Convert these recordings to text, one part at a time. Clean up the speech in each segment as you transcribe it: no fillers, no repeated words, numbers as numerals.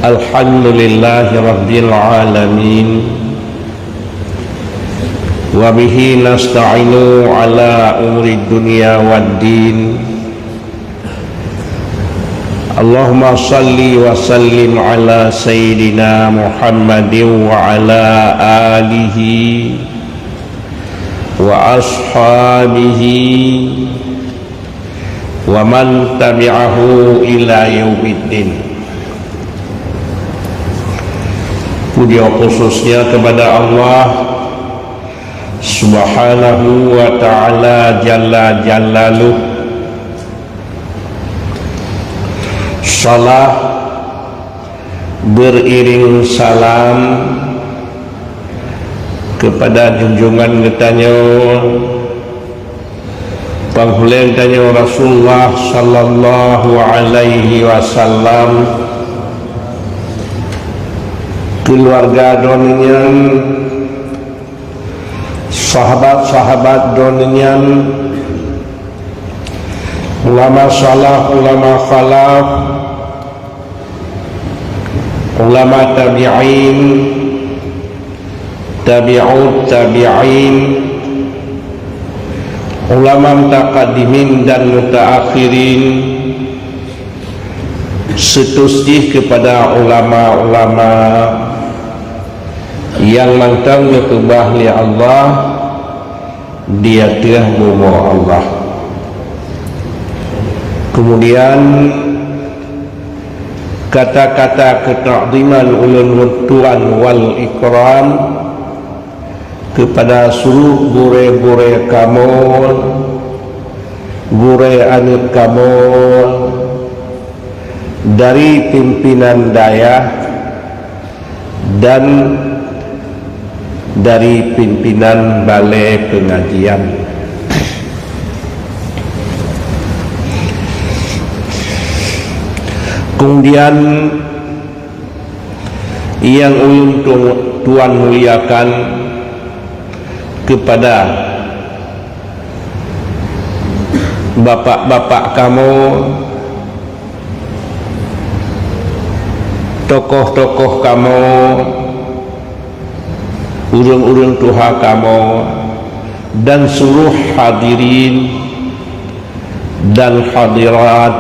Alhamdulillahi Rabbil Alamin. Wa bihi nasta'inu ala umuri dunya waddin. Allahumma salli wa sallim ala Sayyidina Muhammadin wa ala alihi wa ashabihi wa man tabi'ahu ila yaumiddin. Puji khususnya kepada Allah Subhanahu wa ta'ala Jalla Jalaluh. Salah beriring salam kepada junjungan kita panghulen tanya Rasulullah sallallahu alaihi wasallam, keluarga donian, sahabat-sahabat donian, ulama salaf, ulama khalaf, ulama tabi'in, tabi'ut tabi'in, ulama mutaqaddimin dan mutaakhirin, setusih kepada ulama-ulama yang mantang berkebah li Allah, dia telah bumo Allah. Kemudian kata-kata ketakdiman ulun tuan wal ikram kepada seluruh gure-gure kamu, gure anut kamu, dari pimpinan daya dan dari pimpinan balai pengajian. Kemudian yang ulun tuan muliakan kepada bapak-bapak kamu, tokoh-tokoh kamu, urang-urang tuha kamu, dan seluruh hadirin dan hadirat,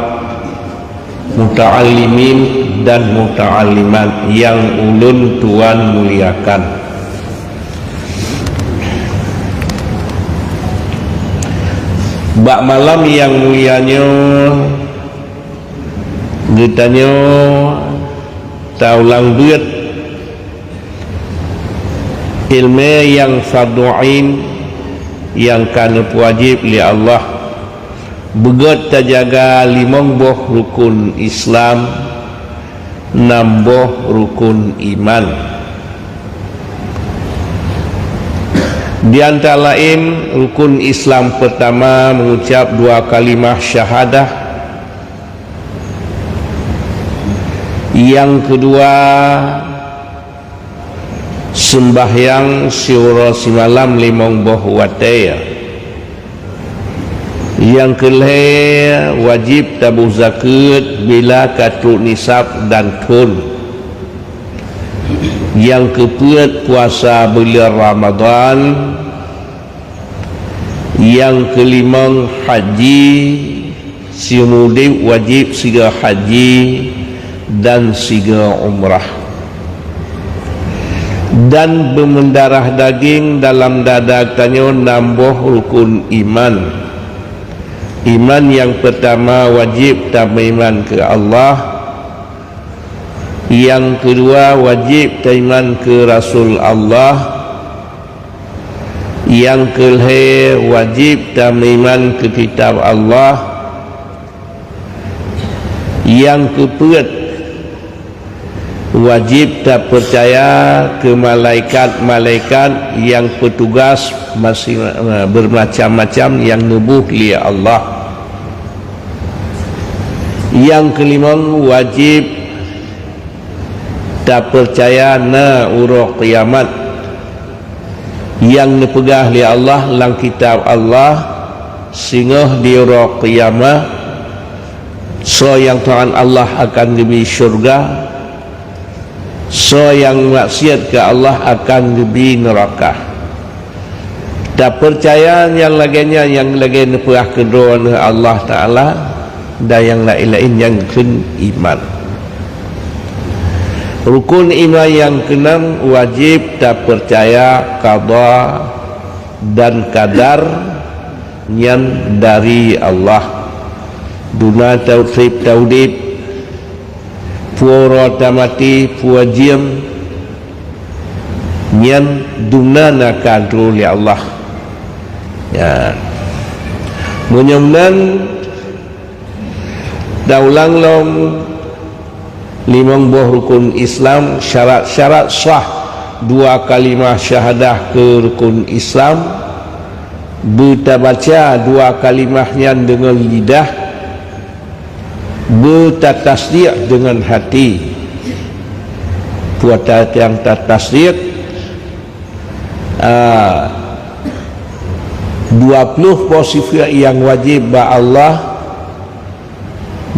muta'allimin dan muta'allimat yang ulun tuan muliakan. Bak malam yang mulianya ditanya taulang buat ilmu yang fardu'ain yang kana wajib li Allah, begot terjaga 5 buah rukun Islam, 6 buah rukun iman. Di antara lain rukun Islam pertama mengucap 2 kalimah syahadah, yang kedua sembahyang syura simalam 5 buah wataya, yang kelima wajib tabuh zakat bila katruk nisab dan kun, yang keempat puasa bulan Ramadan, yang kelima haji siumudib wajib siga haji dan siga umrah, dan bermendarah daging dalam dada tanya 6 buah rukun iman. Iman yang pertama wajib beriman ke Allah, yang kedua wajib beriman ke Rasul Allah, yang kelima wajib beriman ke kitab Allah, yang keempat wajib tak percaya ke malaikat-malaikat yang petugas masih bermacam-macam yang nubuh li Allah. Yang kelima wajib tak percaya na uruk kiamat yang dipegah li Allah lang kitab Allah sehingga di uruk kiamat so yang Tuhan Allah akan diberi syurga So yang maksiat ke Allah akan lebih neraka. Tak percaya yang laginya yang lagi neperah kedua Allah Ta'ala dan yang lain-lain yang kun iman. Rukun iman yang keenam, wajib tak percaya qada dan qadar yang dari Allah. Duna tauhid tauhid puara tamati puajim yang duna nakadru li Allah. Ya, menyemnan daulang long limang buah rukun Islam, syarat-syarat sah dua kalimah syahadah ke rukun Islam, berbaca dua kalimahnya dengan lidah, bertasdiq dengan hati. Puasa yang tasdiq 20 posifat yang wajib ba Allah,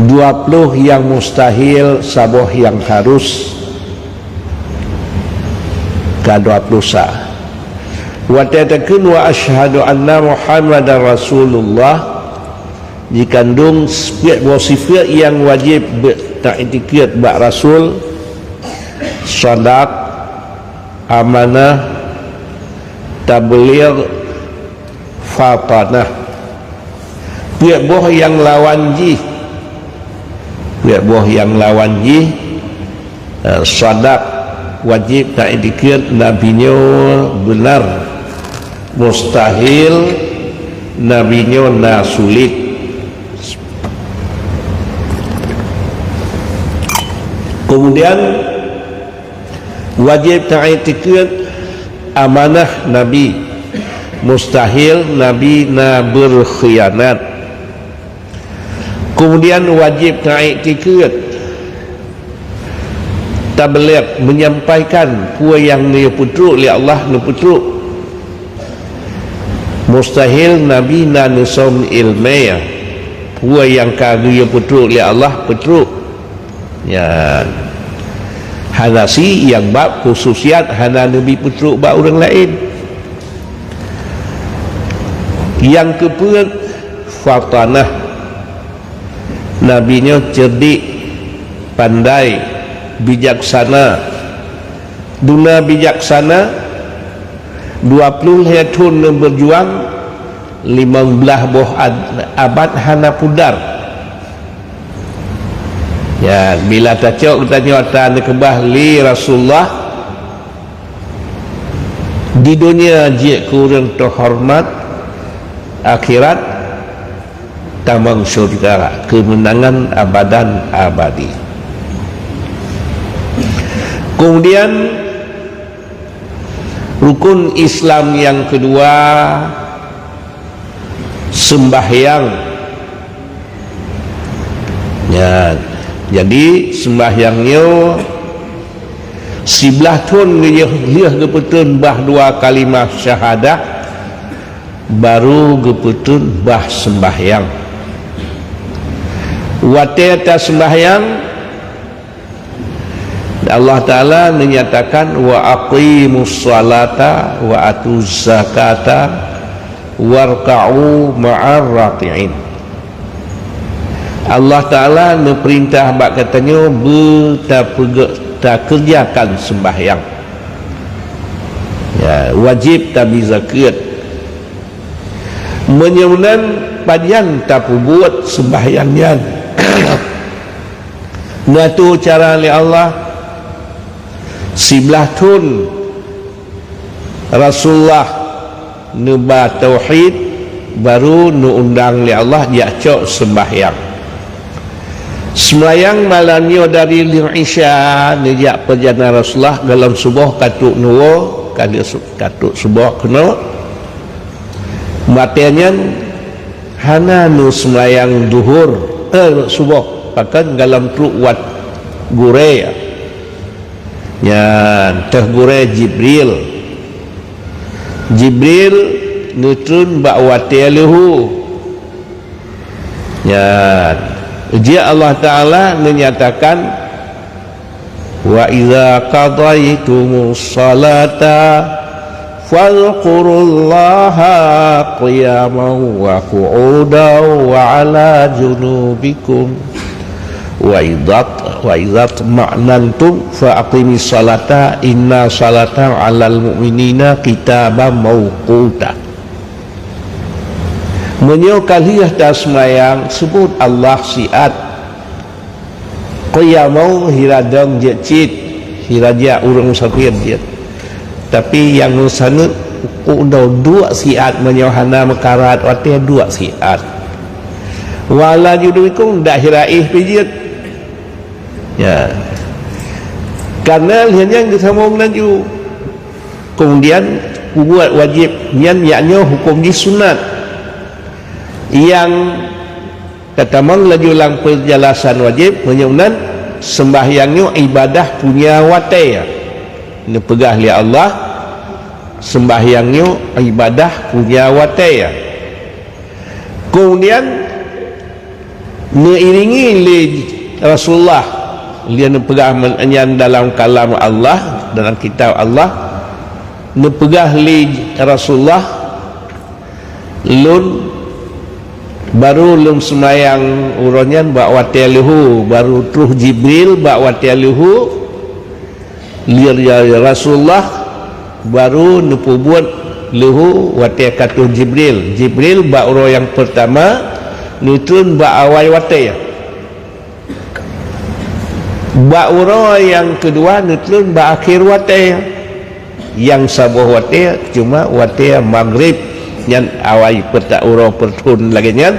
20 yang mustahil, saboh yang harus ka 20 sah. Wa tatakun wa asyhadu anna Muhammadar Rasulullah, dikandung sifat yang wajib ta'tikad ba Rasul, sadaq, amanah, tabligh, fatanah. Pihak boh yang lawan ji, pihak boh yang lawan ji, sadaq, wajib ta'tikad nabinya benar, mustahil nabinya nasulit. Kemudian wajib ta'tikad amanah Nabi, mustahil Nabi na berkhianat. Kemudian wajib ta'tikad tabligh, menyampaikan puan yang dia putruk li Allah nu putruk. Mustahil Nabi na nusum ilmiah, puan yang kagaya putruk li Allah putruk. Ya, hanasi yang bab khususiat hana Nabi putruk ba orang lain. Yang keempat, fatanah, nabinya cerdik, pandai, bijaksana. Duna bijaksana 20 tahun berjuang, 15 boh abad hana pudar. Ya, bila tacok tanya tan kebah li Rasulullah di dunia je kurang terhormat, akhirat tamang syurga, kemenangan abadan abadi. Kemudian rukun Islam yang kedua, sembahyang. Ya, jadi sembahyangnya 11 tahun dia gepetun bah dua kalimah syahadah, baru gepetun bah sembahyang. Wateta sembahyang Allah Ta'ala menyatakan wa aqimus salata wa atuz zakata warka'u ma'ar raki'in. Allah Ta'ala memerintah bak katanya kerjakan sembahyang. Ya, wajib tabi zakat. Menyunan panjang tak buat sembahyangnya. Ngatu cara li Allah 11 tahun Rasulullah nuba tauhid, baru nu undang li Allah dia cok sembahyang. Sembahyang malamnya dari Isya nijak perjalanan Rasulullah dalam subuh katuk nuwo kali katuk subuh kena matanya hana nu sembahyang duhur subuh pakan dalam truk wat gure ya teh gure Jibril nutrun bak watiluhu ya. Dia Allah Ta'ala menyatakan wa idza qadaytumus salata fadhkurullaha qiyaman wa qu'udan wa ala junubikum wa idza ma'nantum fa aqimis salata inna salata 'alal mu'minina kitaban mawquta. Menyokaliah dah semayang sebut Allah siat qiyamau hiradang jecit hiraja urang sakit dia. Tapi yang sana udah dua siat menyohana mekarat wate dua siat. Wala juduikum dak hiraih pijit. Ya. Karena yang disambung laju. Kemudian buat wajib yang yaknya hukum di sunat. Yang ketamang laju lang perjalasan wajib menyunan sembahyangnya ibadah punya wataya ini pegah li Allah sembahyangnya ibadah punya wataya kemudian mengiringi li Rasulullah dia pegah menyan dalam kalam Allah dalam kitab Allah pegah li Rasulullah lun baru lum semayang uronyan bak watialuhu baru truh Jibril bak watialuhu liar Rasulullah baru nupu buat luhu watiakatuh Jibril bak uro yang pertama nutrun bak awal watia bak uro yang kedua nutrun bak akhir watia yang sabuh watia cuma watia maghrib yang awal pertak uro pertun lagi nyan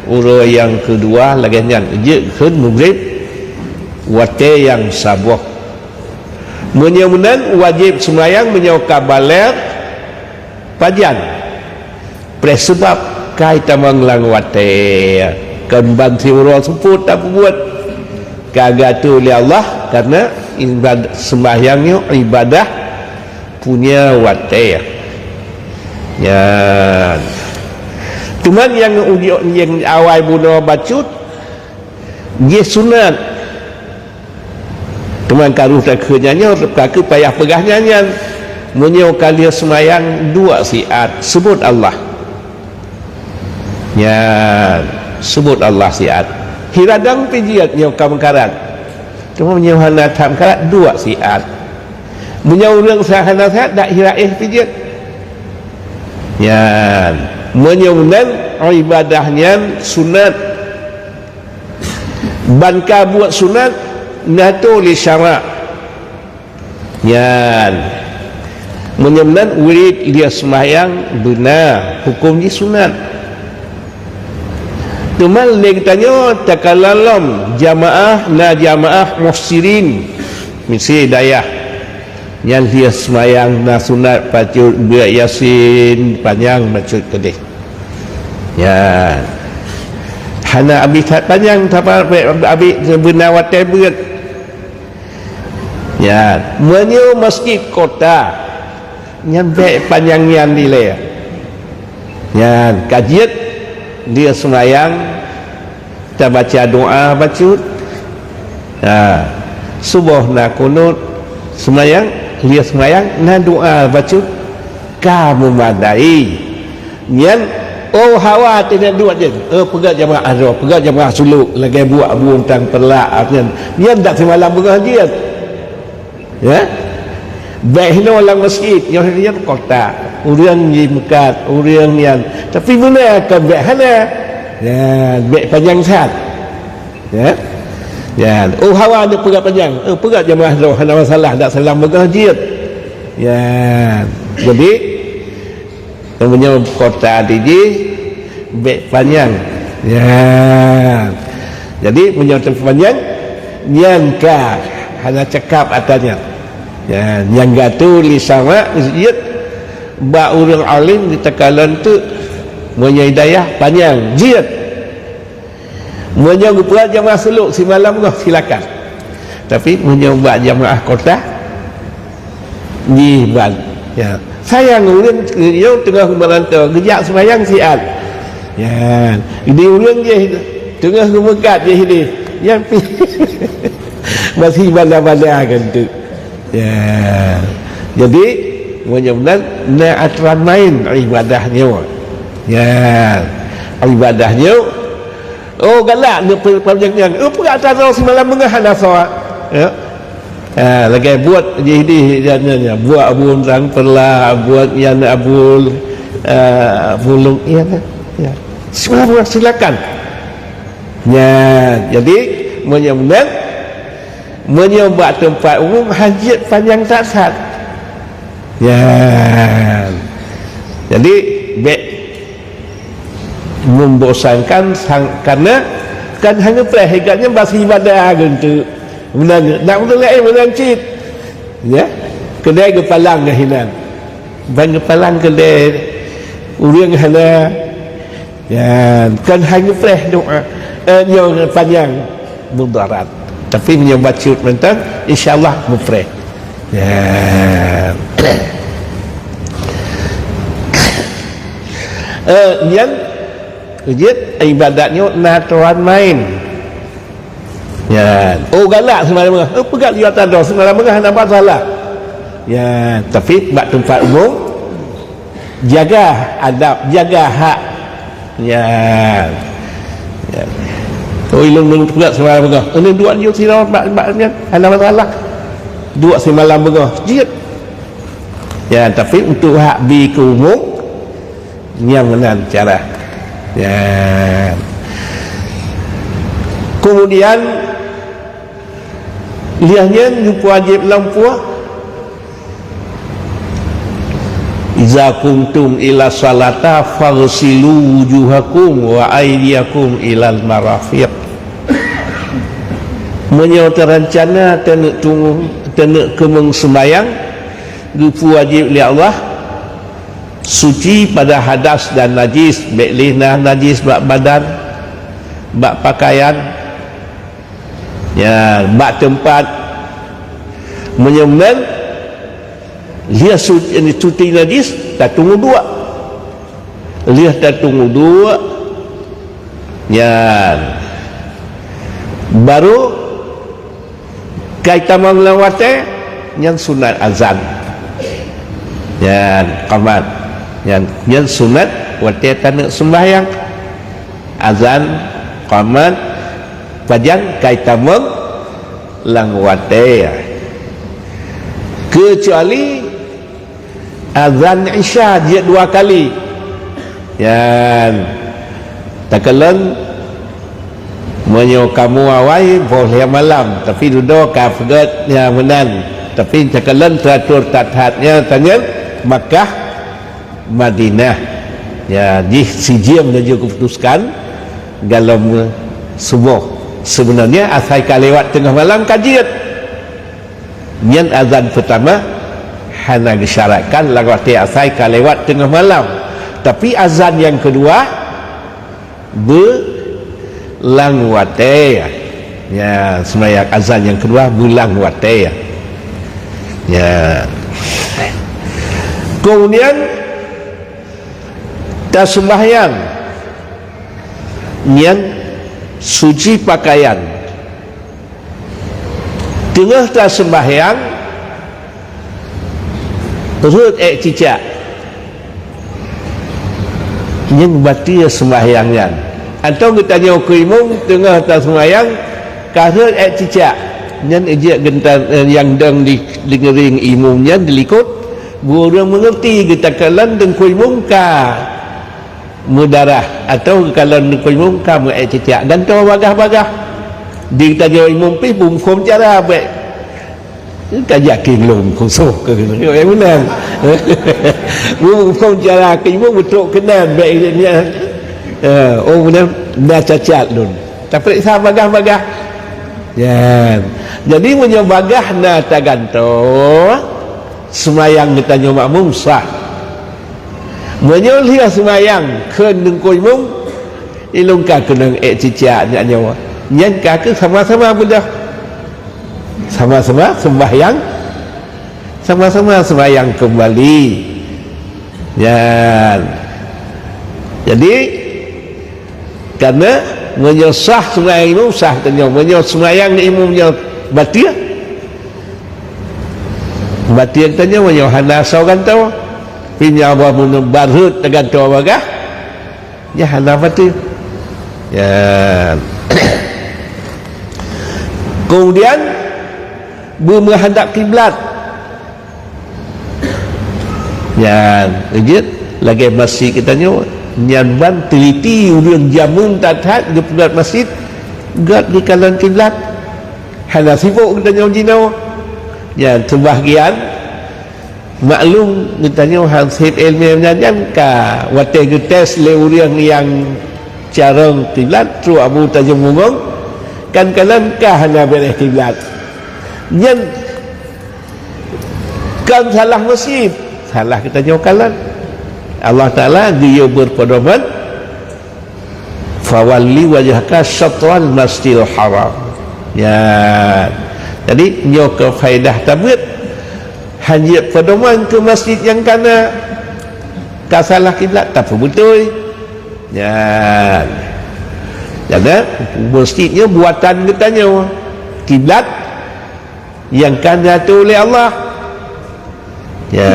uro yang kedua lagi nyan je kun maghrib wate yang sabuh menyemunan wajib sembahyang menyauka baler pajan presebab kait manglang wate kembang si uro semput tak buat kagatu li Allah karena ibadah sembahyangnya ibadah punya wate ya, cuman yang awal bunuh bacut dia sunat cuman karuh tak kenyanya kaku payah pegahnya menyau kali semayang dua siat sebut Allah ya sebut Allah siat hiradang pijiat nyau kamkarat cuma menyau hana kamkarat dua siat menyau ulang sahana siat tak hiraih pijiat ya menyunan ibadahnya sunat banka buat sunat natu li syara ya menyunan wirid dia sembahyang benar hukum di sunat cuman dia tanya takalallam jamaah na jamaah muhsirin misi dayah yang dia semayang na sunat pacut buat yasin panjang maksud kedih ya hana habis panjang tapal habis benar watai berat ya menyu masjid kota nyampe panjang yang dileh ya kajiat dia semayang kita baca doa bacut ya subuh na kunut semayang dia semayang na doa baca kamu madai nyan oh hawa tidak dua je pegat jamaah azhar pegat jamaah suluk lagi buat buang tang perlak nyan tak semalam berhajiat ya baik no lang masjid yang dia kota urang di Mekat urang yang tapi mana ke baik hana ya baik panjang sat ya ya, oh hawa ada pegat panjang, pegat jamaah tu, ada masalah, tak salam berhajiat. Ya, jadi namanya kota DJ, bek panjang. Ya, jadi punya panjang, yang ka, hanya cakap atasnya. Ya, yang gatu li sama, masjid, ba urang alim di tekalan tu, punya hidayah panjang, jihad. Menyoba jamaah suluk si malam kau silakan tapi menyoba jamaah kota nyiban ya sayang ulun yo tengah merantau gejak sembahyang siat ya ini ulun je tengah mekat je ini yang masih mana-mana kan tu. Ya. Jadi mudah-mudahan nak aturan main ibadahnya. Ya. Ibadahnya oh galak nak panjang-panjang. Oh perkataan semalam mengahan asal. Ya. Lagi buat jadi jananya buat abun sang perlah buat yang abul bulung ya. Semua silakan. Ya, jadi mudah-mudahan menyoba tempat umum hajat panjang tak sat. Ya. Jadi baik membosankan karena kan hanya perhatiannya masih ibadah gitu. Menang nak betul menang cit. Ya. Kedai kepalang gahinan. Bang kepalang kedai urang hana. Ya, kan hanya fresh doa yang panjang mudarat. Tapi menyambat cut mentang insyaallah mufreh. Ya. Yang ujit ibadatnya naturan main. Ya. Oh galak semalam. Oh pegat lihat ada semalam nampak salah. Ya, tapi bak tempat umum jaga adab, jaga hak. Ya. Ya. Oh ilmu pegat semalam begah. Ini dua dia sirau bak-baknya ada masalah. Dua semalam begah. Jit. Ya, tapi untuk hak bi ke umum yang mana cara. Ya. Kemudian liahnya jumpa wajib lampuah iza kuntum ila salata faghsilu wujuhakum wa aydiyakum ilal marafiq. Menyauta rencana tenek tunggu tenek kemeng sembayang jumpa wajib li Allah suci pada hadas dan najis, baik lihnah najis bak badan bak pakaian. Ya, bak tempat menyembel dia cuti najis tak tunggu dua, dia tak tunggu dua. Ya, baru kaitan melawatnya yang sunat azan. Ya, qamat yang sunat waktu tanah sembahyang azan qamat pajang kaitan langwate kecuali azan isya dia dua kali. Ya, takalan menyo kamu awai boleh malam tapi duduk kafgat ya menan tapi takalan teratur tathatnya tangan Makkah Madinah. Ya, di sijim dia keputuskan dalam subuh. Sebenarnya asal lewat tengah malam kajian yang azan pertama hanya disyaratkan lewat asal lewat tengah malam, tapi azan yang kedua belang wate ya, sembahyang azan yang kedua belang wate ya. Kemudian tak sembahyang yang suci pakaian tengah tak sembahyang perut cicak yang batil sembahyangnya atau kita tanya imam tengah tak sembahyang karut cicak yang ejak gentar yang dang di ngering imamnya dilikut burung mengerti kita kalan dan imam ka mudarah atau kalau imam kamu cicak dan tahu bagah-bagah di tanya imam pi bungkum cara baik tak yakin lom khusus ke yang benar bungkum cara ke imam betul kenal baiknya oh benar dah cacat lun tapi sama bagah-bagah ya. Jadi punya bagah na taganto semayang kita nyoba makmum sah menyolih semayang kena imam ilungkah kena cicak nyawa yang kaki sama-sama mudah sama-sama sembahyang sama-sama sembahyang kembali ya. Jadi karena menyosah sembahyang imam sah tanya menyosah sembahyang imamnya batia katanya hana seorang tahu pinya apa barut dengan tahu bagah ya hana batia ya. Kemudian menghadap kiblat ya lagi masih kita nyanban teliti urang jamun tatat di pusat masjid gad di kanan kiblat hana sibuk kita jino ya sebahagian maklum kita hansip ilmu menyanyian ka wate getes le urang yang carang kiblat tu Abu Tajam ngomong kan kanan ka hana beres kiblat yang kan salah masjid salah kita kanan Allah Ta'ala dia berpedoman fawalli wajhaka syatral masjidil haram ya. Jadi nyoka faedah tabut hanya pedoman ke masjid yang kana kasalah kiblat tak betul ya. Jadi masjidnya buatan katanya kiblat yang kana tu oleh Allah ya.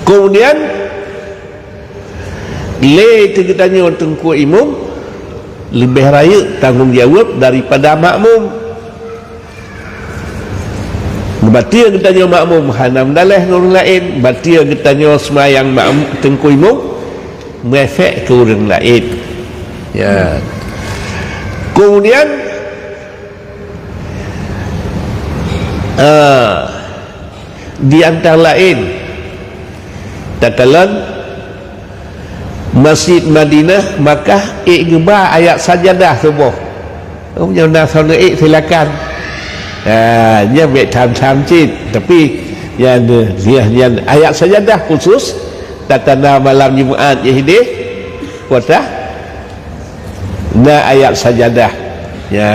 Kemudian itu kita tengku imam lebih raya tanggungjawab daripada makmum. Batia kita makmum hanam daleh orang lain, batia kita semayang makmum tengku imam mengefek ke orang lain ya. Kemudian di antara lain takalan Masjid Madinah Makkah ikba ayat sajadah semua yang nak sana silakan dia baik tham cik tapi yang ayat sajadah khusus tatana malam Jumaat Yahidi puasa na ayat sajadah ya.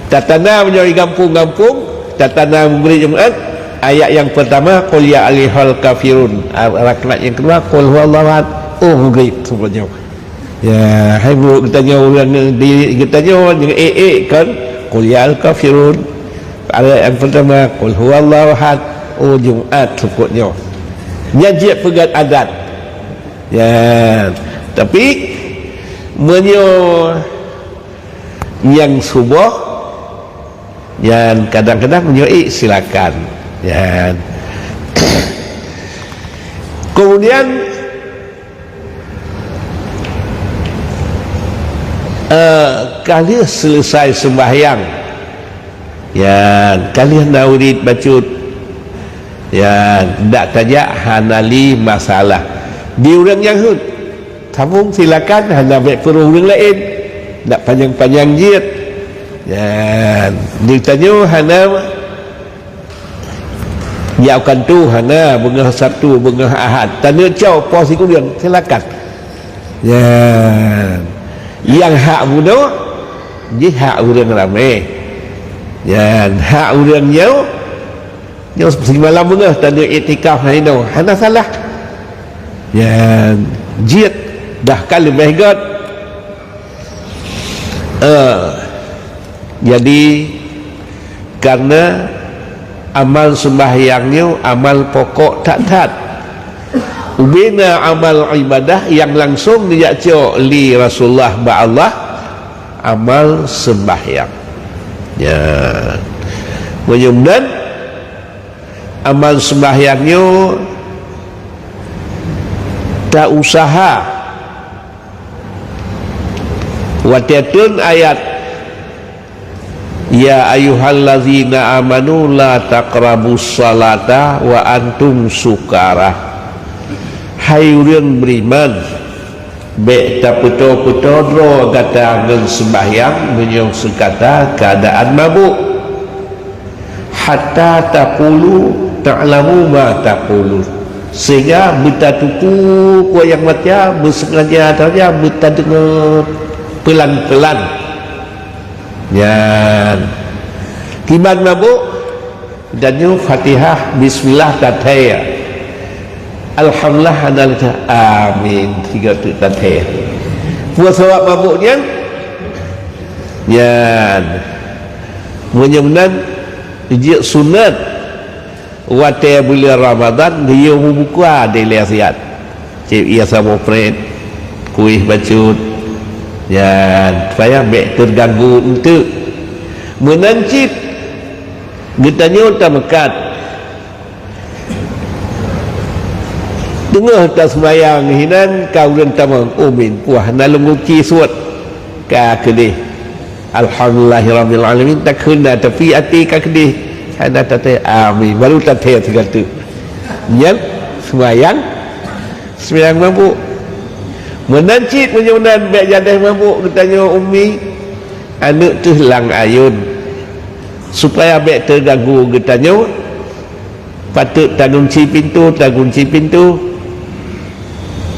Tatana menyari kampung-kampung tatana memberi Jumaat ayat yang pertama qul ya ayyuhal kafirun, rakaat yang kedua qul huwallahu ahad. Oh begitu sebenarnya ya. Hai bu katanya orang di katanya dengan kan qul ya al kafirun, ayat yang pertama qul huwallahu ahad. Oh Jumaat sebutnya nyajik pegat adat ya. Tapi menyo yang subuh yang kadang-kadang menyo silakan ya. Kemudian kalian selesai sembahyang ya, kalian naurid bacut ya, tak tajak hanali masalah di orang Yahud tabung silakan hana baik perlu orang lain tak panjang-panjang jiat ya. Ditanya hana jauhkan tu hana bengah Sabtu bengah Ahad tanya jauh pos ikut yang silakan ya. Yang hak muda dia hak orang ramai ya, hak orang jauh seperti malam bengah tanya iktikaf hana salah ya. Jiat dah kali behgat jadi karena amal sembahyangnya amal pokok tak ubina amal ibadah yang langsung dijakco li Rasulullah ba'allah amal sembahyang ya. Mudah-mudahan amal sembahyangnya tak usaha watiatun ayat ya ayyuhallazina amanu la taqrabus salata wa antum sukara. Hai urang beriman be tak puto-puto ro kata ngen sembahyang menyong sekata keadaan mabuk hatta taqulu ta'lamu ma taqulu, sehingga minta tuku ku yang baca bersengaja saja minta dengar pelan-pelan ya. Timan mabuk dan Fatihah bismillah tataya alhamdulillah analita amin tiga tu tatih puasa awak mabuknya yan menyemenan dia sunat wate bulan Ramadan dia membuka dia lihat cik ia sama friend kuih bacut yan supaya baik terganggu untuk menancip getanya tak mekat tengah tak sembayang hinan kau dan tamang umin puah nalung uki suat ka kedih alhamdulillahirabbil alamin tak kena tapi hati ka kedih ada tate amin baru tate tiga tu yang sembayang mabuk menancit menyunan baik jadah mabuk ketanya umi anak tu hilang ayun supaya baik terganggu ketanya patut tanggung pintu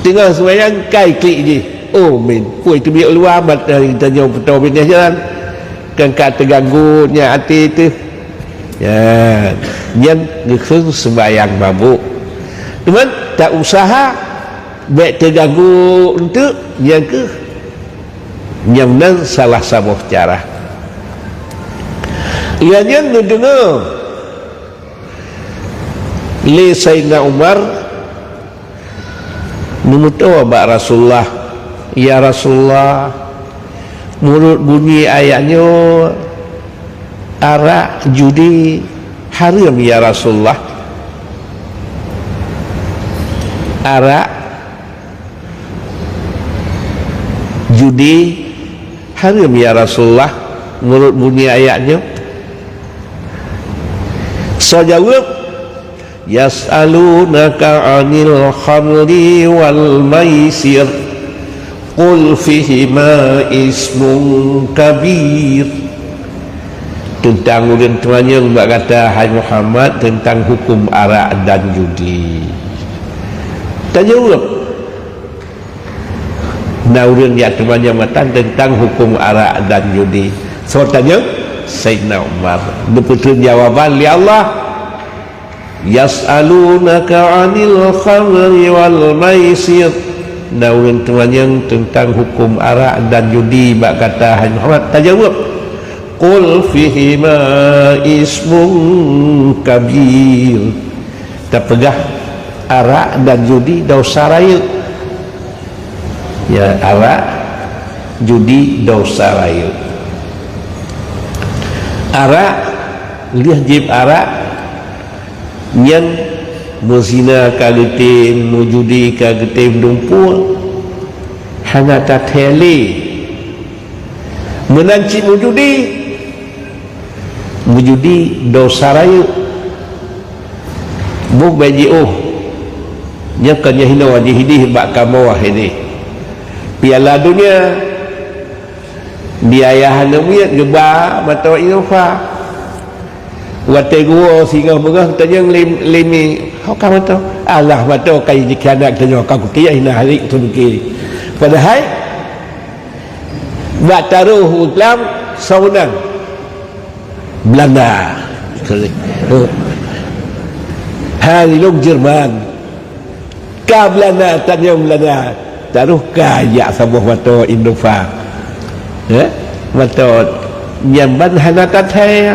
tengah sembahyang kai klik je oh min kuih tu biar luar kita jauh petau bina jalan kan kat terganggunya hati tu ya yang ngekeng sembahyang mabuk teman tak usaha baik terganggu untuk yang ke yang nan salah sabuh cara ianya dengar li Sayyidina Umar memutawa bak Rasulullah ya Rasulullah menurut bunyi ayatnya arak judi haram ya Rasulullah arak judi haram ya Rasulullah menurut bunyi ayatnya saya jawab yas'alunaka 'anil khamri wal maisir qul fihima ismun kabir tentang ulun tuanya mbak kata hai Muhammad tentang hukum arak dan judi tanya jawab nah ulun ya tuanya matan tentang hukum arak dan judi so tanya Sayyidina Umar betul jawaban li Allah yas'alunaka 'anil khamri wal maisir daun tuanya tentang hukum arak dan judi bak kata hai Muhammad tajawab qul fihima ismun kabir terpegah arak dan judi dosa raya ya arak judi dosa raya arak lihat jib arak yang muzina kagetim mujudi kagetim dumpul hana tateli menanci mujudi dosa raya buk baji nyakannya hina wajih hidih bak kamawah ini piala dunia biaya hana muyat geba mata inofa wate gua singa megah tanya limi kau kamu tahu Allah mata kai jikanak tanya kau kia hina hari tu ki padahal buat taruh Islam saunang Belanda hari long Jerman ka Belanda tanya Belanda taruh kaya sabuh mata Indofa ya mata nyamban hana tathai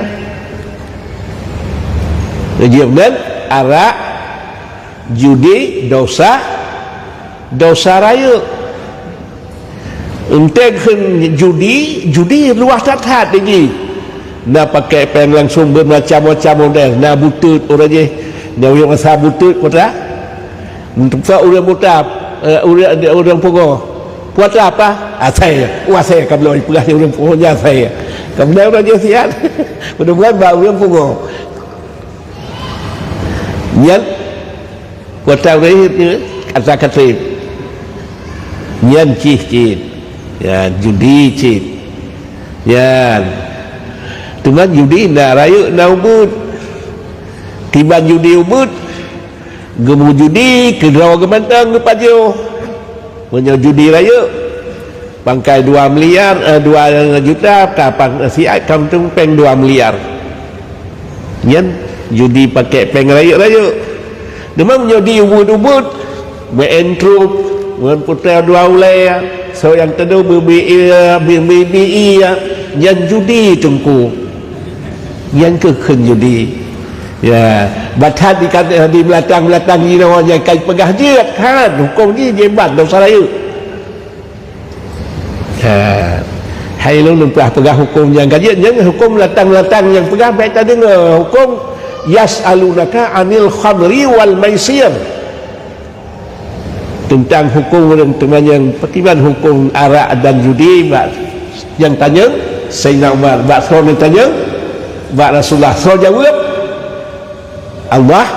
kemudian arak judi dosa raya untuk judi luas tathat lagi nak pakai pen langsung bermacam-macam model nak butut orang je nak yang masa butut kota untuk orang mutap orang pokok buat apa saya kalau pegah orang pokoknya saya kemudian orang je sihat mudah-mudahan baru orang pokok nhân của tao đấy kata katib nhân chi ya judi chi ya teman judi na raya na ubud tiba judi ubud gemu judi kedua gemantang kepajo punya judi raya bangkai 2 miliar 2 juta kapang siat kampung peng 2 miliar nhân judi pakai peng raya Demam menyodi ubud-ubud beentrup putra dua ulai so yang tedu BBI yang judi tungku yang kekhen judi ya batat di belakang ni orang yang kai pegah je kan hukum ni jebat dosa raya hai lu pegah hukum yang kajian yang hukum latang yang pegah baik tak dengar hukum yas'alunaka anil khamri wal maisir tentang hukum yang pertimbangan hukum arak dan judi yang tanya Sayyidina Umar Rasul yang tanya Rasulullah so jawab Allah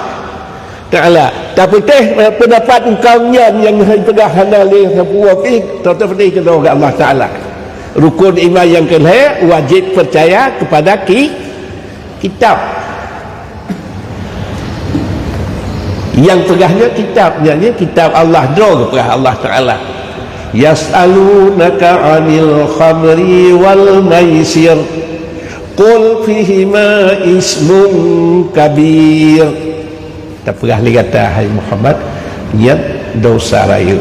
Ta'ala tapi pendapat engkau yang pedah halal tetapi kepada Allah Ta'ala rukun iman yang kelih wajib percaya kepada kitab yang pegahnya kitabnya kitab Allah doa kepada Allah Ta'ala yas'alunaka 'anil khamri wal maisir qul fihima ismun kabir tak pegah li kata hai Muhammad niat dosa raya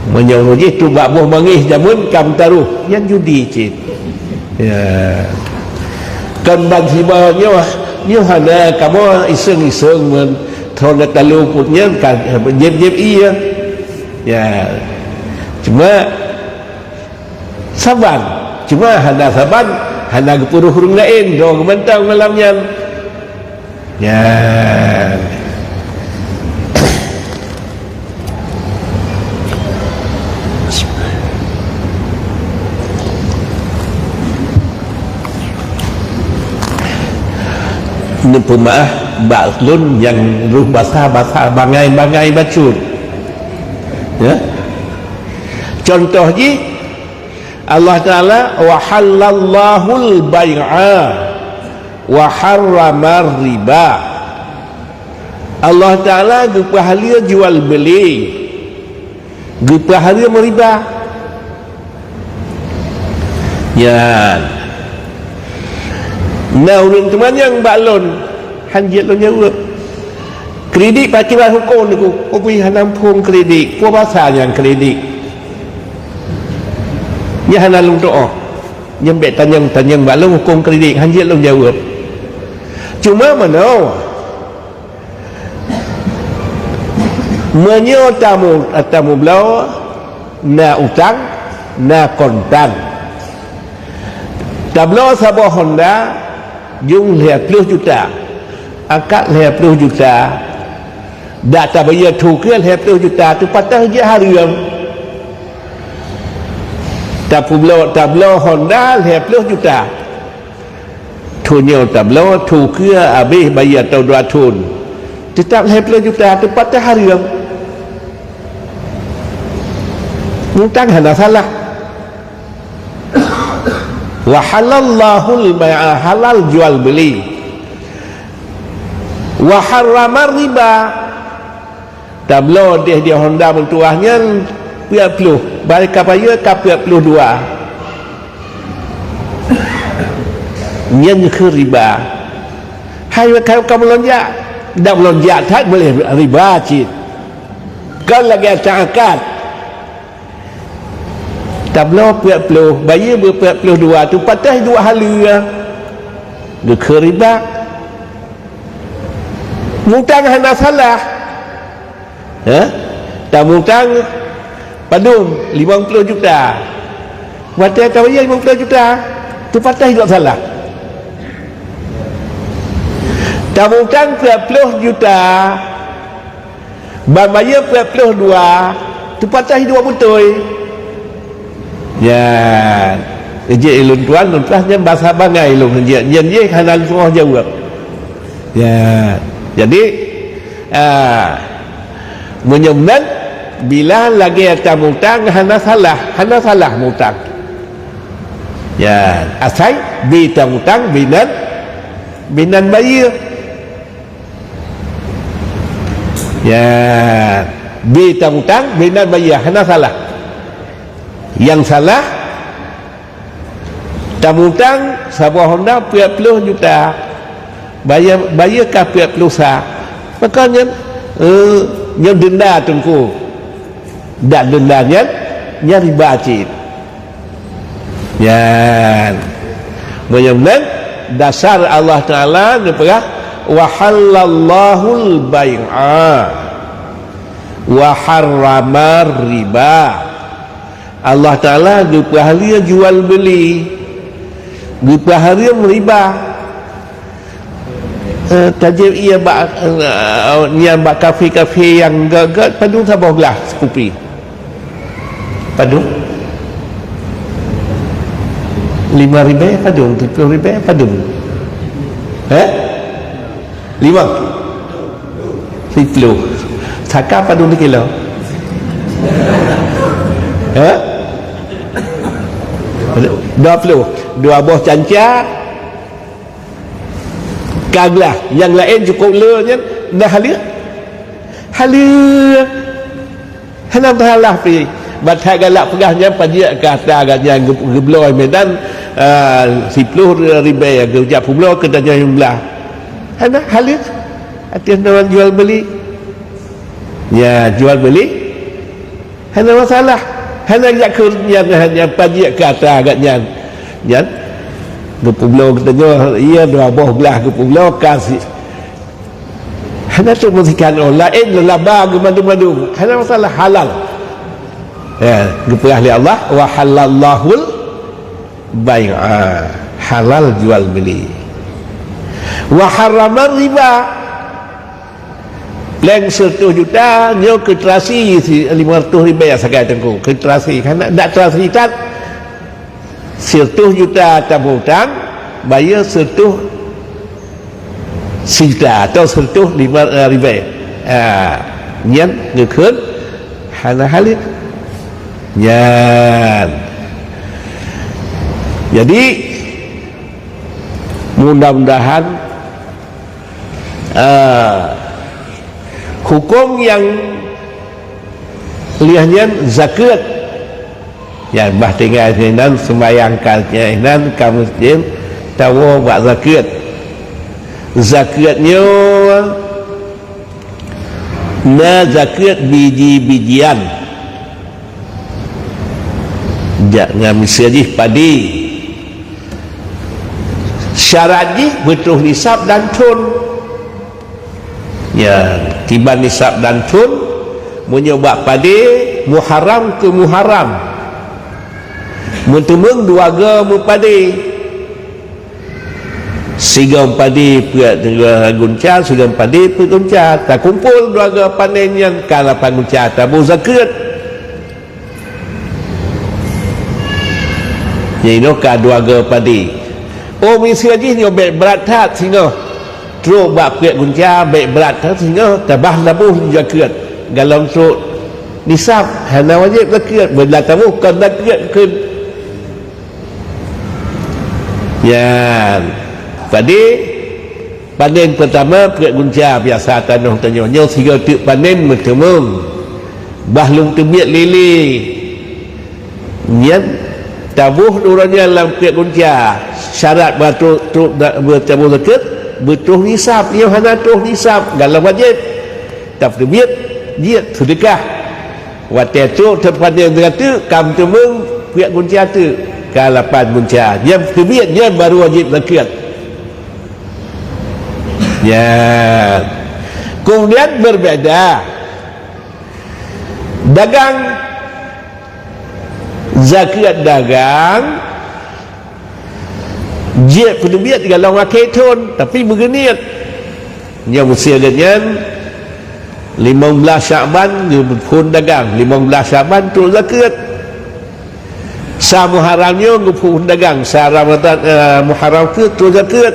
menyuruh tu babuh mangis jamun kam taruh yang judi cik ya kan bang sibanya nyo hana kamu iseng-iseng men thona talu putnya kan jeb-jeb iya ya cuma saban cuma hana saban hana kepuruh hurung lain do kementang malamnya ya ini pemaah baklun yang ruh basah bangai bacun ya contoh ji Allah Ta'ala wa halallahul bai'a wa harramar riba Allah Ta'ala gepahalia jual beli gepahalia meriba ya nah urang teman yang balon hanjit lo jawab kredit pakai hukum ni ku pergi hanam pun kredit ku pasal yang kredit ya hanam doa nyembek tanyang balon hukum kredit hanjit lo jawab cuma mana menyo tamu belau na utang na kontan tablo sabah Honda jung 20 juta akak 20 juta data bayar tu ke 20 juta tu patah je harian tablo Honda 20 juta tunya tablo tu ke habis bayar tau 2 tahun tetap 20 juta tu patah harian mungkin hanya salah wa halallahul bai'a halal jual beli wa harramar riba tablo dia Honda mentuahnya 20 balik kapaya ka 22 nhân ke riba hai kamu lonjak dak lonjak tak boleh riba cik kan lagi cakap tablo 40 bayi ber-42 tu patah 2 hari dia keriba mutang hana salah tak mutang padum 50 juta watai kawaya 50 juta tu patah tidak salah tak mutang 40 juta bayar 42 tu patah 2 betul ya je ilun tuan yang bahasa bangai ilun je je halal semua jawab ya jadi menyemnan bila lagi ada mutang hana salah mutang ya asai bita mutang binan bayar ya bita mutang binan bayar hana salah yang salah tamutang sabah Honda 40 juta bayar ka 40 sa makanya yang denda tengku dan dendanya riba cid ya benar-benar dasar Allah Ta'ala apa wa halallahul bai'a wa harramar riba. Allah Ta'ala dipahalia jual beli, dipahalia riba. Tajib ia yang bak kafe-kafe yang gagak padung sabah belah kopi padung 5 ribu padung 10 ribu padung 5 10 cakap padung 1 kilo 20 2 buah cancak kaglah yang lain cukup lenya dah halia hanam halah pi batai galak pegahnya pajak kata agaknya gebloi medan 10 ribu ya gejak pula kedanya jumlah hana halia artinya orang jual beli ya jual beli hana masalah hana yang hanya pajak kata agaknya ya Gepulau katanya ia dua buah belah gepulau kasih hanya tu musikan orang lain lelaba gemadu-madu hanya masalah halal ya gepulah li Allah wa halallahul bai'a halal jual beli wa harramar riba leng 100 juta nyo keterasi 500 ribu ya sakai tengku keterasi kan nak terasi tak 100 juta tabung hutang bayar 100 juta atau 100 ribu nyan ngekun hana halit nyan jadi mudah-mudahan hukum yang liahnya zakat yang bah tinggal nan sembahyang kalnya nan ke masjid tahu buat zakatnya na zakat biji-bijian jangan misalnya padi syaratnya betul nisab dan tun ya tiba nisab dan tun menyoba padi muharram ke muharram mentemung dua ga mupadi sigam padi puak gunca sudah padi gunca tak kumpul dua ga panen yang kalah gunca tabu zakat jadi ka dua ga padi oh misi lagi ni baik berat tak sehingga teruk bak puak gunca baik berat tak sehingga tabah tabu zakat dalam surut nisab hana wajib zakat bila tabu kan zakat ke ya tadi panen pertama perak gunca biasa tanah tanya sehingga tu panen bertemu bahlung tebiat lili niat tabuh orangnya dalam perak gunca syarat bertabuh zakat betul nisab dia hana tuh nisab dalam wajib tak tebiat dia sedekah waktu tu terpanen dengan tu kam temung perak gunca tu kalapan gunca yang tebiat dia baru wajib zakat ya kemudian berbeda dagang zakat dagang dia tebiat kalau wakai tun tapi berniat yang usia dengan 15 Syaban dia pun dagang 15 Syaban tu zakat sa muharramnya ngupun dagang sa Ramadan muharram ke tu zakat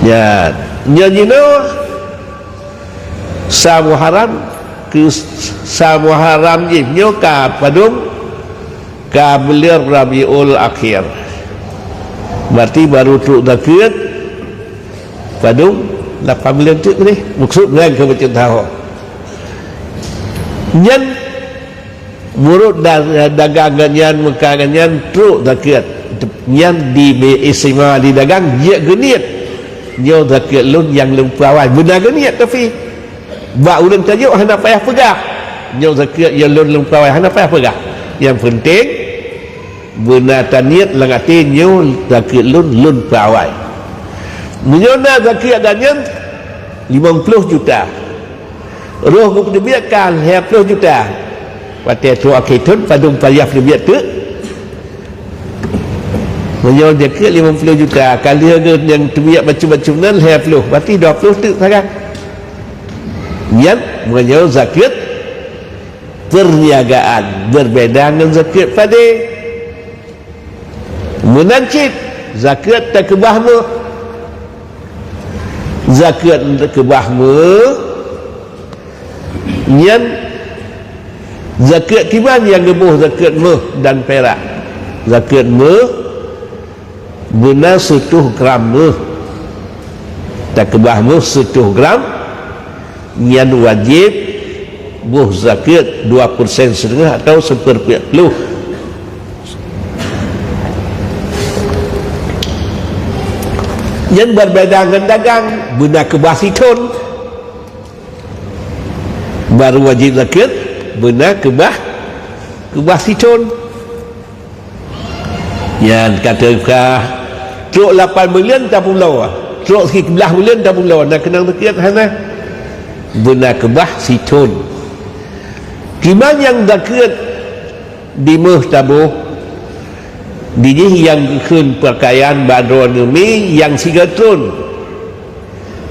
ya nyajino sa muharram ke sa muharram nyo ka padung ka belir Rabiul Akhir berarti baru tu zakat padung 8 bulan tu ni maksud dengan ke macam tahu nyen murut dagangan mekagannya truk zakat yang di istimewa di dagang dia genit nyo zakat lun yang lun pawai benar ke niat tapi bak ulun tajuk hana payah pegah nyo zakat yang lun pawai hana payah pegah yang penting benar niat lang ati nyo zakat lun pawai menyona zakat ganyan 50 juta roh ku dibiarkan 20 juta pati tu akitun padung payah dibiar tu menjual zakat 50 juta kali harga yang terbiak macam-macam nan 20 berarti 20 tu sekarang yang menjual zakat perniagaan berbeza dengan zakat pada menancit zakat tak kebahmu zakat tak kebahmu yang zakat tiban yang gebuh zakat meh dan perak zakat meh benar 1 gram meh tak kebah meh 1 gram yang wajib buh zakat 2% atau 1/10 yang berbeza dengan dagang benar kebah situn baru wajib zakat benar kebah situn yang kata truk 8 million tak pulau truk 11 million tak pulau nak kenang zakat hana benar kebah situn kiman yang zakat di meh tabuh di yang kun pakaian badron ni yang 3 trun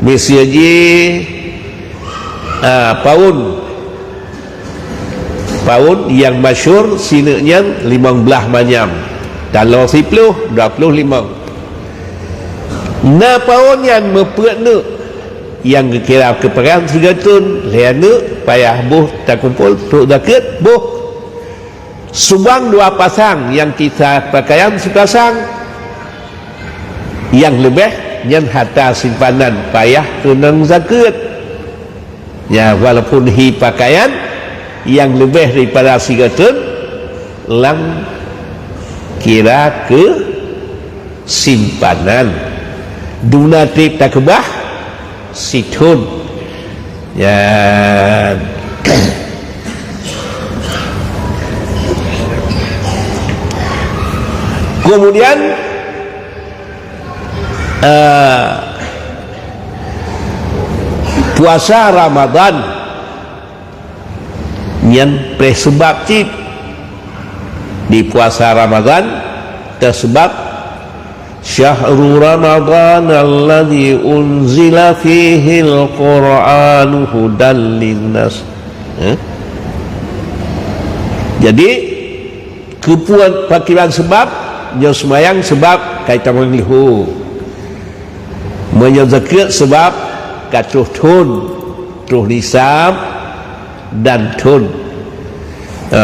mesiaji paun yang masyhur sinenya 15 manyam kalau 10 25 na paun yang mepekne yang kira keperang 3 tun lehane payah buh tak kumpul truk zakat buh sumbang 2 pasang yang kita pakaian sepasang yang lebih yang harta simpanan payah tunang zakat ya walaupun hi pakaian yang lebih daripada 3 tun lang kira ke simpanan dunatif tak kebah situn ya kemudian puasa Ramadan yang presebab cip di puasa Ramadan tersebab Syahrul Ramadan alladzi unzila fihi al-Qur'an hudan linnas. Jadi kepuan pakiran sebab nyo semayang sebab kaitan menglihu menyo zakat sebab katuh tun tuh nisab dan tun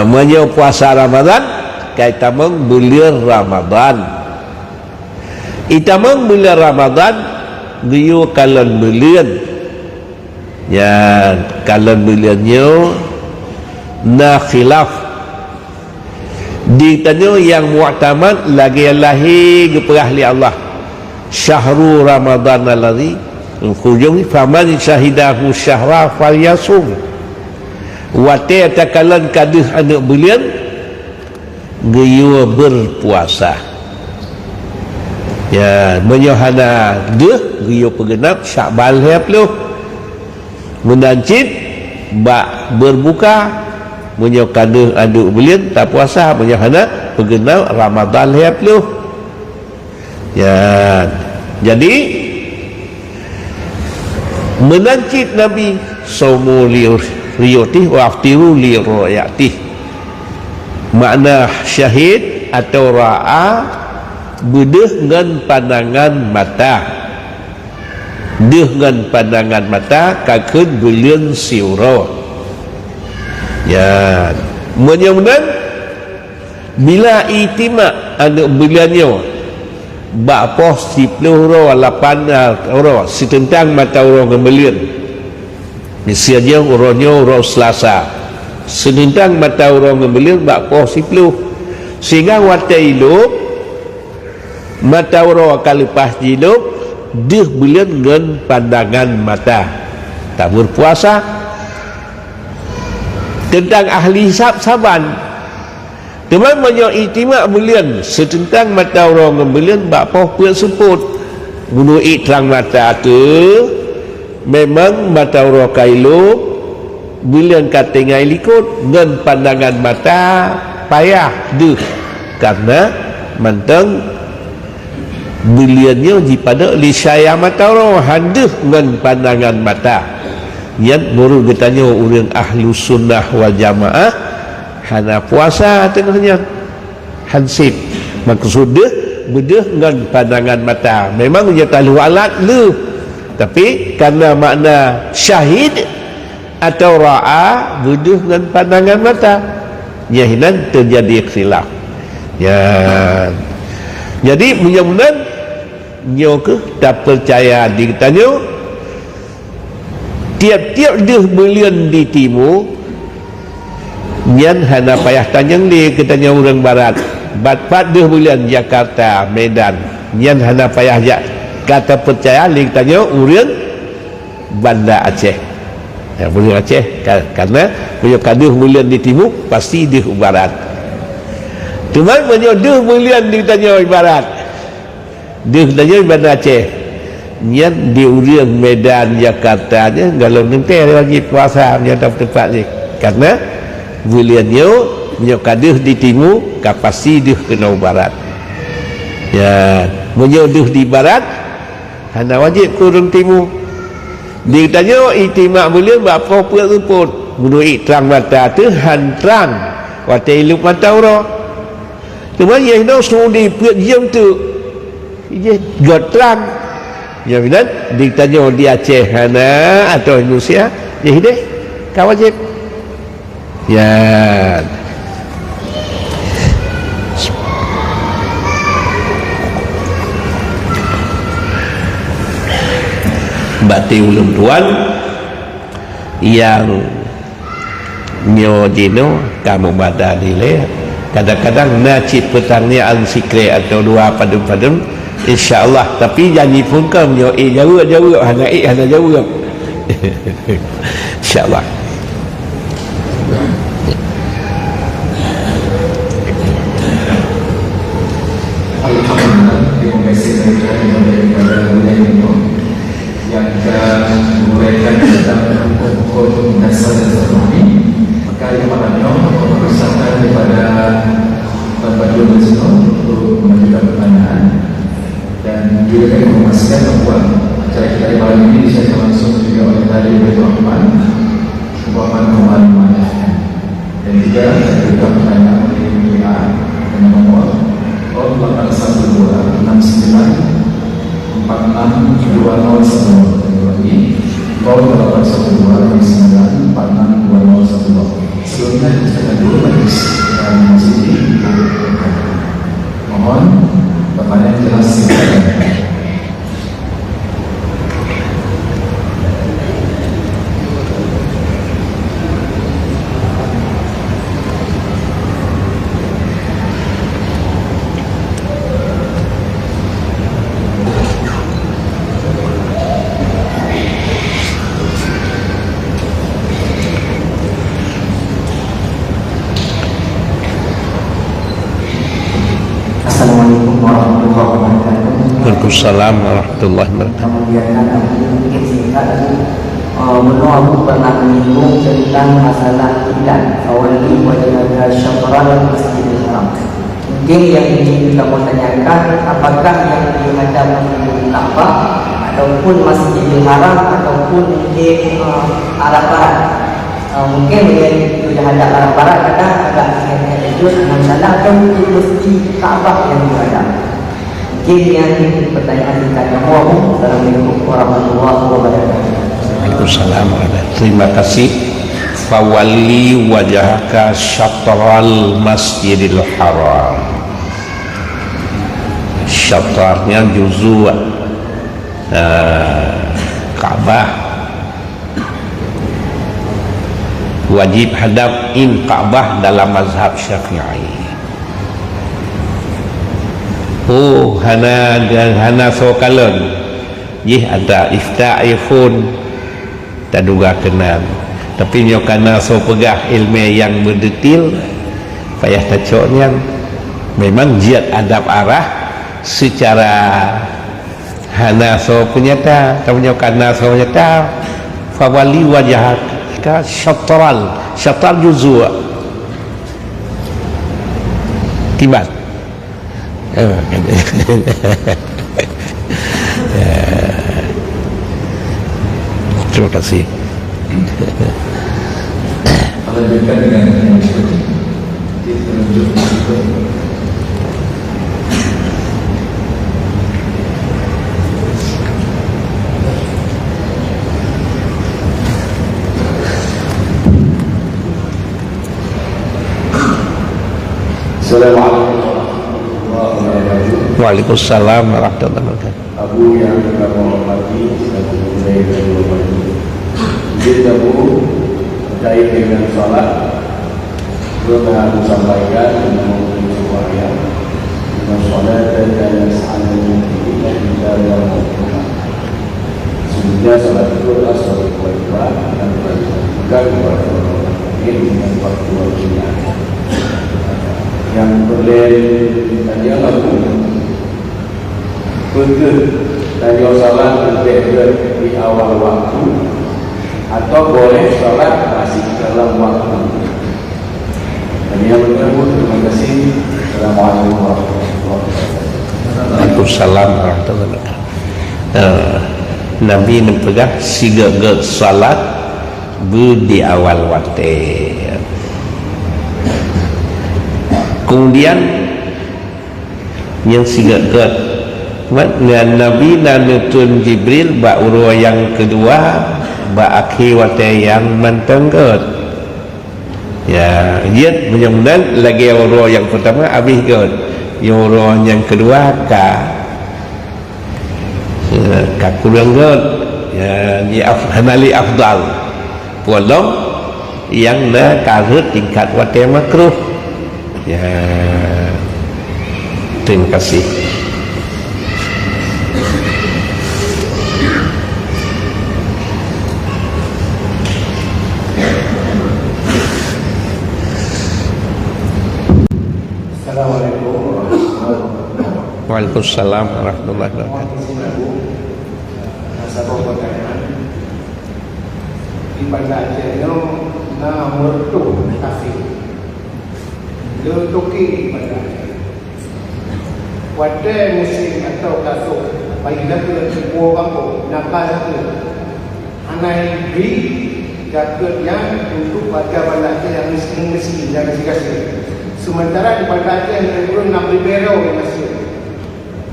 menyo puasa Ramadan kaitan bulan Ramadan itamang bulan Ramadan giyu kalan bulan ya kalan bulannya na khilaf ditanya yang mu'tamad lagi lahi geperah li Allah syahrul Ramadan alladzi hujung faman syahidahu syahra falyasum wate takalan kadih anak bulan giyu berpuasa ya menyohana deh giyo pegenap Syakban 20 menancit bak berbuka menyokana aduk bulan tak puasa menyohana pegenap Ramadan 20 ya jadi menancit Nabi saumu liyutih wa aftiru liroyatih makna syahid atau ra'a bedeh dengan pandangan mata dengan pandangan mata kakun bulan siuro ya menyamdan bila itimak anak bulannya bak pos 10 ro 8 ro setentang mata ro ngembelian misalnya uronyo ro Selasa setentang mata ro ngembelian bak pos 10 sehingga watai hidup mata uro akan lepas hidup deh belian dengan pandangan mata. Tak berpuasa tentang ahli hisab saban teman banyak iktimak belian setentang mata orang belian bapa puan sebut bunuh terang mata tu memang mata orang kailu belian kata ngai likut dengan pandangan mata payah deh karena mentang beliannya pada lisaya mata orang handeh dengan pandangan mata yang baru ditanya orang ahlu sunnah wal jamaah hana puasa tengahnya hansip maksudnya bedah dengan pandangan mata memang dia tahu alat lu tapi karena makna syahid atau ra'a bedah dengan pandangan mata yahinan terjadi khilaf ya jadi mudah-mudahan nyo ke tak percaya ditanya tiap-tiap dia belian di timur nyan hana payah tanyang dia ketanya orang barat bat-bat dia belian Jakarta Medan nyan hana payah kata percaya dia tanya orang Banda Aceh ya, boleh Aceh karena punya kaduh belian di timur pasti dia barat teman punya dia belian ditanya barat dia tanya Banda Aceh nyan di orang Medan Jakarta nya kalau nanti wajib puasa punya tempat ni karena beliannya punya kaduh di timur kapasi dia kena barat ya punya dia di barat hanya wajib ke orang timur dia tanya iktimak belian bapa puan ruput bunuh terang mata tu hantrang wata iluk mata orang cuma yang nak suruh di puan jam tu dia god terang ya bilang ditanya di Aceh hana atau Indonesia ya hideh kau wajib ya bati ulum tuan yang nyo jino kamu badan nilai kadang-kadang nacip petangnya al-sikre atau dua padum-padum insyaAllah tapi janji pun kamu nyo jawab hana jawab insyaAllah. Alhamdulillah, terima kasih kepada yang menguraikan tentang hukum dasar dan ekonomi. Maka yang pertama bersama daripada Bapak Jono untuk mengajukan pertanyaan dan juga kami memastikan bahawa acara kita di malam ini disiarkan langsung juga oleh dari Rahman dan juga ada pertanyaan dari WA dengan nomor 0812 69 46 2011 lagi 0812 69 46 2011. Sebelumnya kita dulu majlis dan masjid mohon bapaknya jelas Waalaikumsalam warahmatullahi wabarakatuh. Kemudian mungkin singkat menurut aku pernah menyinggung tentang masalah kiblat awalnya wajah syafran Masjidil Haram. Mungkin yang ingin kita mau tanyakan apakah yang dihadap Masjidil Ka'bah ataupun Masjidil Haram ataupun mungkin arah barat. Mungkin yang dihadap arah barat kadang agak itu masalah atau mungkin Masjid Ka'bah yang dihadap. Mungkin yang pertanyaan kita mohon. Assalamualaikum warahmatullahi wabarakatuh. Waalaikumsalam. Terima kasih. Fawalli wajhaka syatral Masjidil Haram. Syatrnya juzu Ka'bah. Wajib hadap Ka'bah dalam mazhab Syafi'i. Oh hana sokalan Jih ada ifta iPhone tak duga kenal. Tapi nyo kana so pegah ilmu yang berdetil payah tacoknya. Memang jiat adab arah secara hana so penyata, tapi nyo kana so penyata fawali wajah ka syatral juzu tibat. Terima kasih. Lanjutkan dengan yang seperti penunjuk itu. Assalamualaikum warahmatullahi wabarakatuh. Waalaikumsalam warahmatullahi wabarakatuh. Abu yang kami hormati, satu mulai dari hormati. Jadi Abu terkait dengan salat, pernah aku sampaikan dengan sebuah ayat. Dengan salat dan sa'alanya kita dalam Al-Quran. Sebenarnya salat itu adalah salat kewajiban dan bukan kepada orang lain dengan waktu wajibnya. Yang boleh tanya aku betul tanya salat betul di awal waktu atau boleh salat masih dalam waktu. Dan yang berikut terima kasih. Assalamualaikum warahmatullahi wabarakatuh. Waalaikumsalam warahmatullahi wabarakatuh. Nabi nempegah siga salat di awal waktu. Kemudian yang siga dengan Nabi nanutun Jibril ba urua yang kedua ba akhir waktu yang mentenggut. Ya, dia menyembunyikan lagi urua yang pertama habis kot. Yang urua yang kedua ka kurang kot. Ya, di hanali afdal. Walau yang na karut tingkat waktu makruh. Ya, terima kasih. Assalamualaikum warahmatullahi wabarakatuh. Waalaikumsalam warahmatullahi wabarakatuh. Masa pertanyaan di Bandar Aceh itu nomor tu kasih. Dia toki Bandar Aceh. Wadah musim atau kasut baiklah ke sebuah bangku nakal itu anai di jaket yang untuk warga Bandar Aceh yang miskin dan kasih. Sementara di Bandar Aceh yang turun 6 libero masih.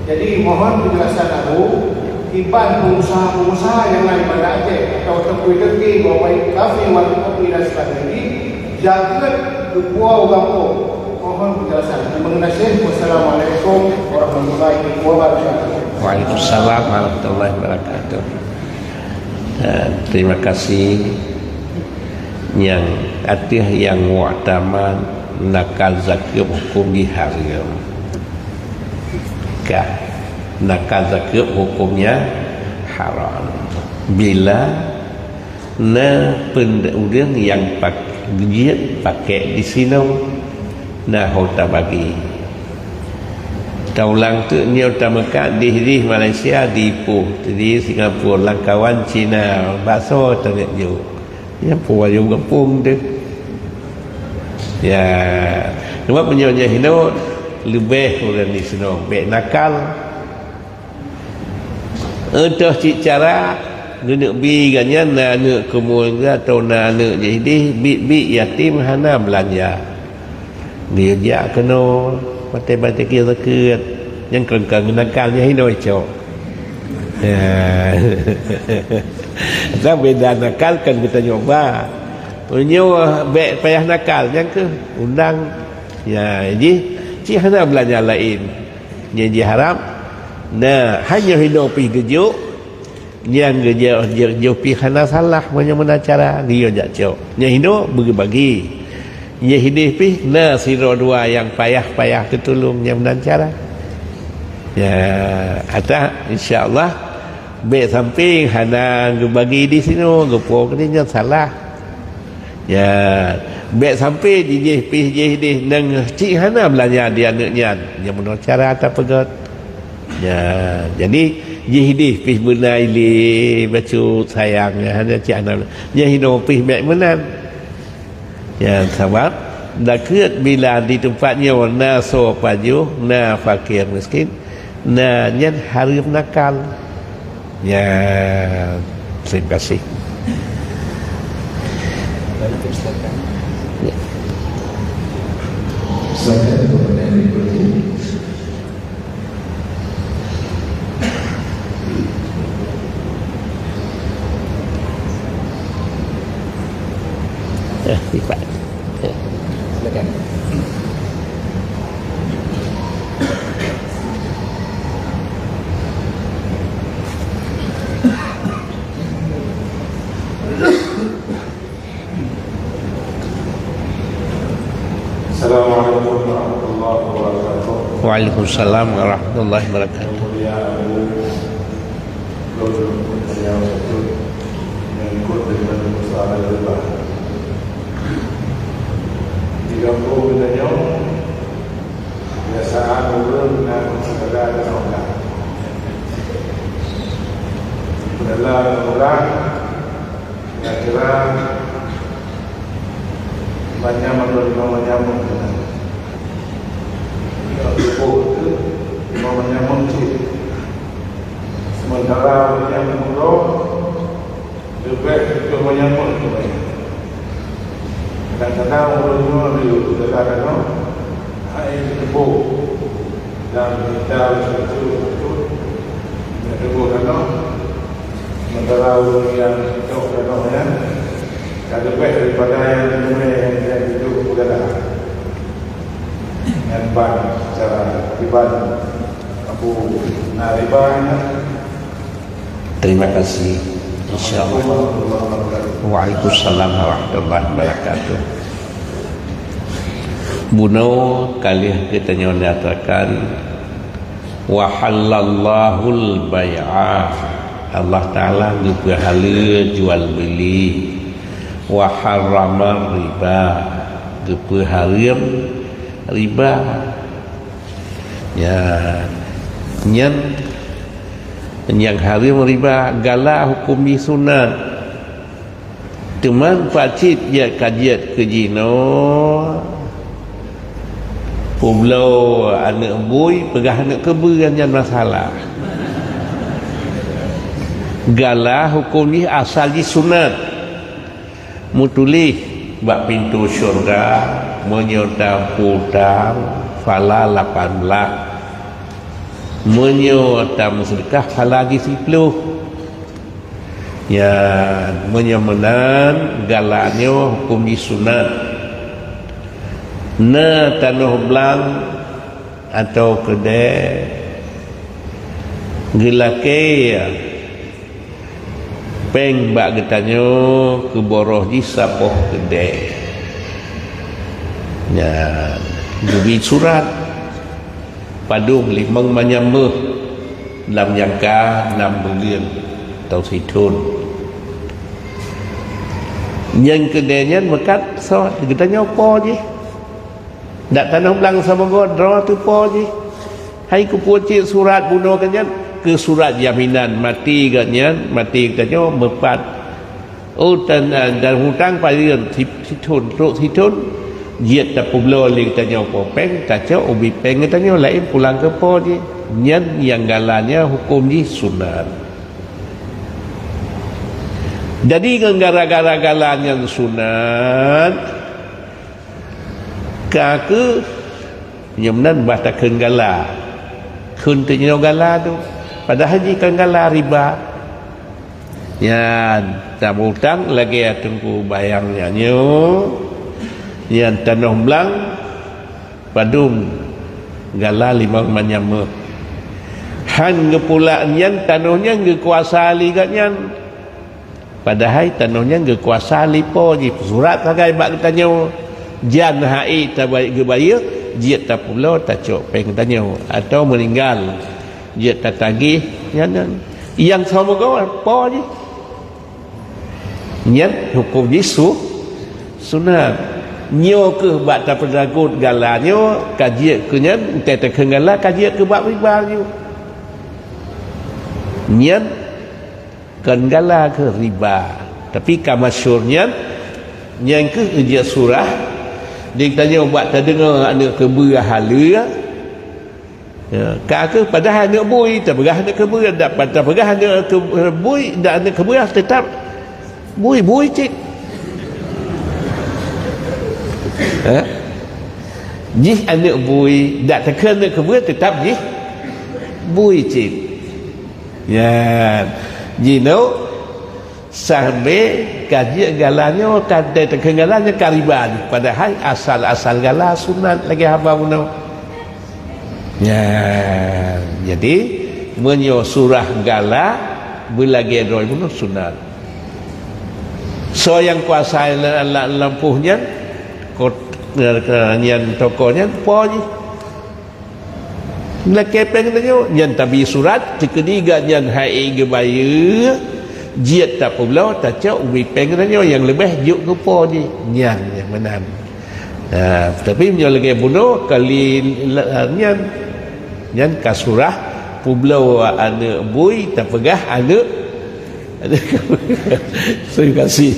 Jadi mohon penjelasan aku tiban pengusaha-pengusaha yang lain pada Aceh atau tepui-tepui bahawa kafe waktu kopi dan sebagainya jaga kebuah bangku. Mohon penjelasan. Terima kasih. Wassalamualaikum warahmatullahi wabarakatuh. Waalaikumsalam warahmatullahi wabarakatuh. Terima kasih yang atih yang mu'taman nakal zakir hukum diharam. Nakal zakir hukumnya haram bila penduduk yang pakai di sini hota bagi taulang tu ni utamakan di Malaysia di Ipoh di Singapura Langkawan Cina bakso tak jauh yang puayu kampung tu ya cuma penyonya hino lebih orang di sini baik nakal entah cik cara nak biganya nak kemudian atau nak jadi bik yatim hana belanja dia dia kena batai-batai kira dekat yang kerengkang nakalnya hino cok ya dah beda nakal kan kita nyoba punya baik payah nakal yang ke undang ya jadi cik hana belanja lain yang diharap nah hanya hidup pergi gejuk yang gejuk pergi hana salah mana cara dia jak cok yang hidup bagi-bagi ya hidup pergi nah siro dua yang payah-payah ketulung yang benar cara ya atas insyaAllah Bek samping hana bagi di sini gopo kena salah. Ya, bek samping di jih nang cik hana belanja dia anaknya. Yang menurut cara tak pegat. Ya, jadi jih pih benda ili bacu sayang hana cik hana. Jih no pih bek menan. Ya, sebab dah keut bila di tempatnya na so paju, na fakir miskin, na nyen harim nakal. Ya, terima kasih. Ya. Silakan pertanyaan berikutnya. Sifat. Silakan. Assalamualaikum warahmatullahi wabarakatuh. Waalaikumsalam warahmatullahi wabarakatuh. Mulia Abu Lodul yang satu yang ikut daripada masalah lebar 30 bidanya biasaan orang dan segala dan orang adalah orang yang kira banyak menyambung itu menyambung sementara yang mengurau juga itu menyambung kadang-kadang orang itu kadang-kadang air tebu dan kita itu tebu kadang sementara orang yang jauh kadang ada baik daripada yang itu berada yang baik secara pribadi Abu Naribanya. Terima kasih. Insyaallah. Waalaikumsalam warahmatullahi wabarakatuh. Buno kali kita nyatakan wa halallahul bai'a. Allah Taala ngepahala jual beli. Wa harrama riba, gepeharim riba. Ya, yang harim riba gala hukum di sunat. Teman pakcik ya kajiat ke jino publau anak boy pegah anak keberan jangan masalah. Gala hukum ni asal di sunat. Mutulih bak pintu syurga menyerta putang fala 18 menyerta sedekah fala 10 ya menyemenan galanya hukum di sunat na tanah belang atau kedai gelake peng bak getanyo ke boroh di sapoh kedai ya gubi surat padung limang manyameh dalam jangka 6 bulan atau situn yang kedainya mekat so getanyo po je dak tanah belang sama godro tu po je hai ku pucik surat bunuh kanyan ke surat jaminan mati katnya mati katanya mepat dan hutang palian situn truk situn jiat tak publo li katanya popeng kaca ubi peng katanya lain pulang ke po je nyan yang galanya hukum di sunat jadi gara-gara galanya sunat kake nyemnan bata kenggala kun tu gala tu padahal jika gala riba ya tak hutang lagi tunggu bayangnya yang tanah belang padung gala 5 manyama han ngepula nyan tanahnya ngekuasa ligatnya padahal tanahnya ngekuasa lipo je surat sagai bak tanya jan hai tabai gebaya jiat tak pula tak cok peng tanya atau meninggal dia tak tagih nyan Yang sama kau apa je? Nyen hukum Yesus sunat. Nyo ke bak ta pedagut galanyo kajiat ke nyen tete kenggala kajiat ke bak riba nyo. Nyen kenggala ke riba. Tapi kamasyurnya nyen ke ujian surah dia tanya buat tak dengar anak keberah hala ya, ke padahal anak bui tak berah anak keberah tak berah anak bui dan anak keberah tetap bui cik jih anak bui tak tekan anak keberah tetap jih bui cik ya jino sampai kaji galanya kadai terkenggalannya kariban padahal asal gala sunat lagi haba puno ya jadi menyo surah gala belagi roy puno sunat so yang kuasa lampuhnya kot nyan tokonya poji lagi pengennya nyan tabi surat ketiga nyan hai gebaya jiat tak pulau tak cak ubi pengennya yang lebih juk lupa je nyan yang menang tapi menyo lagi bunuh kali nyan kasurah pulau anak bui tak pegah anak terima kasih.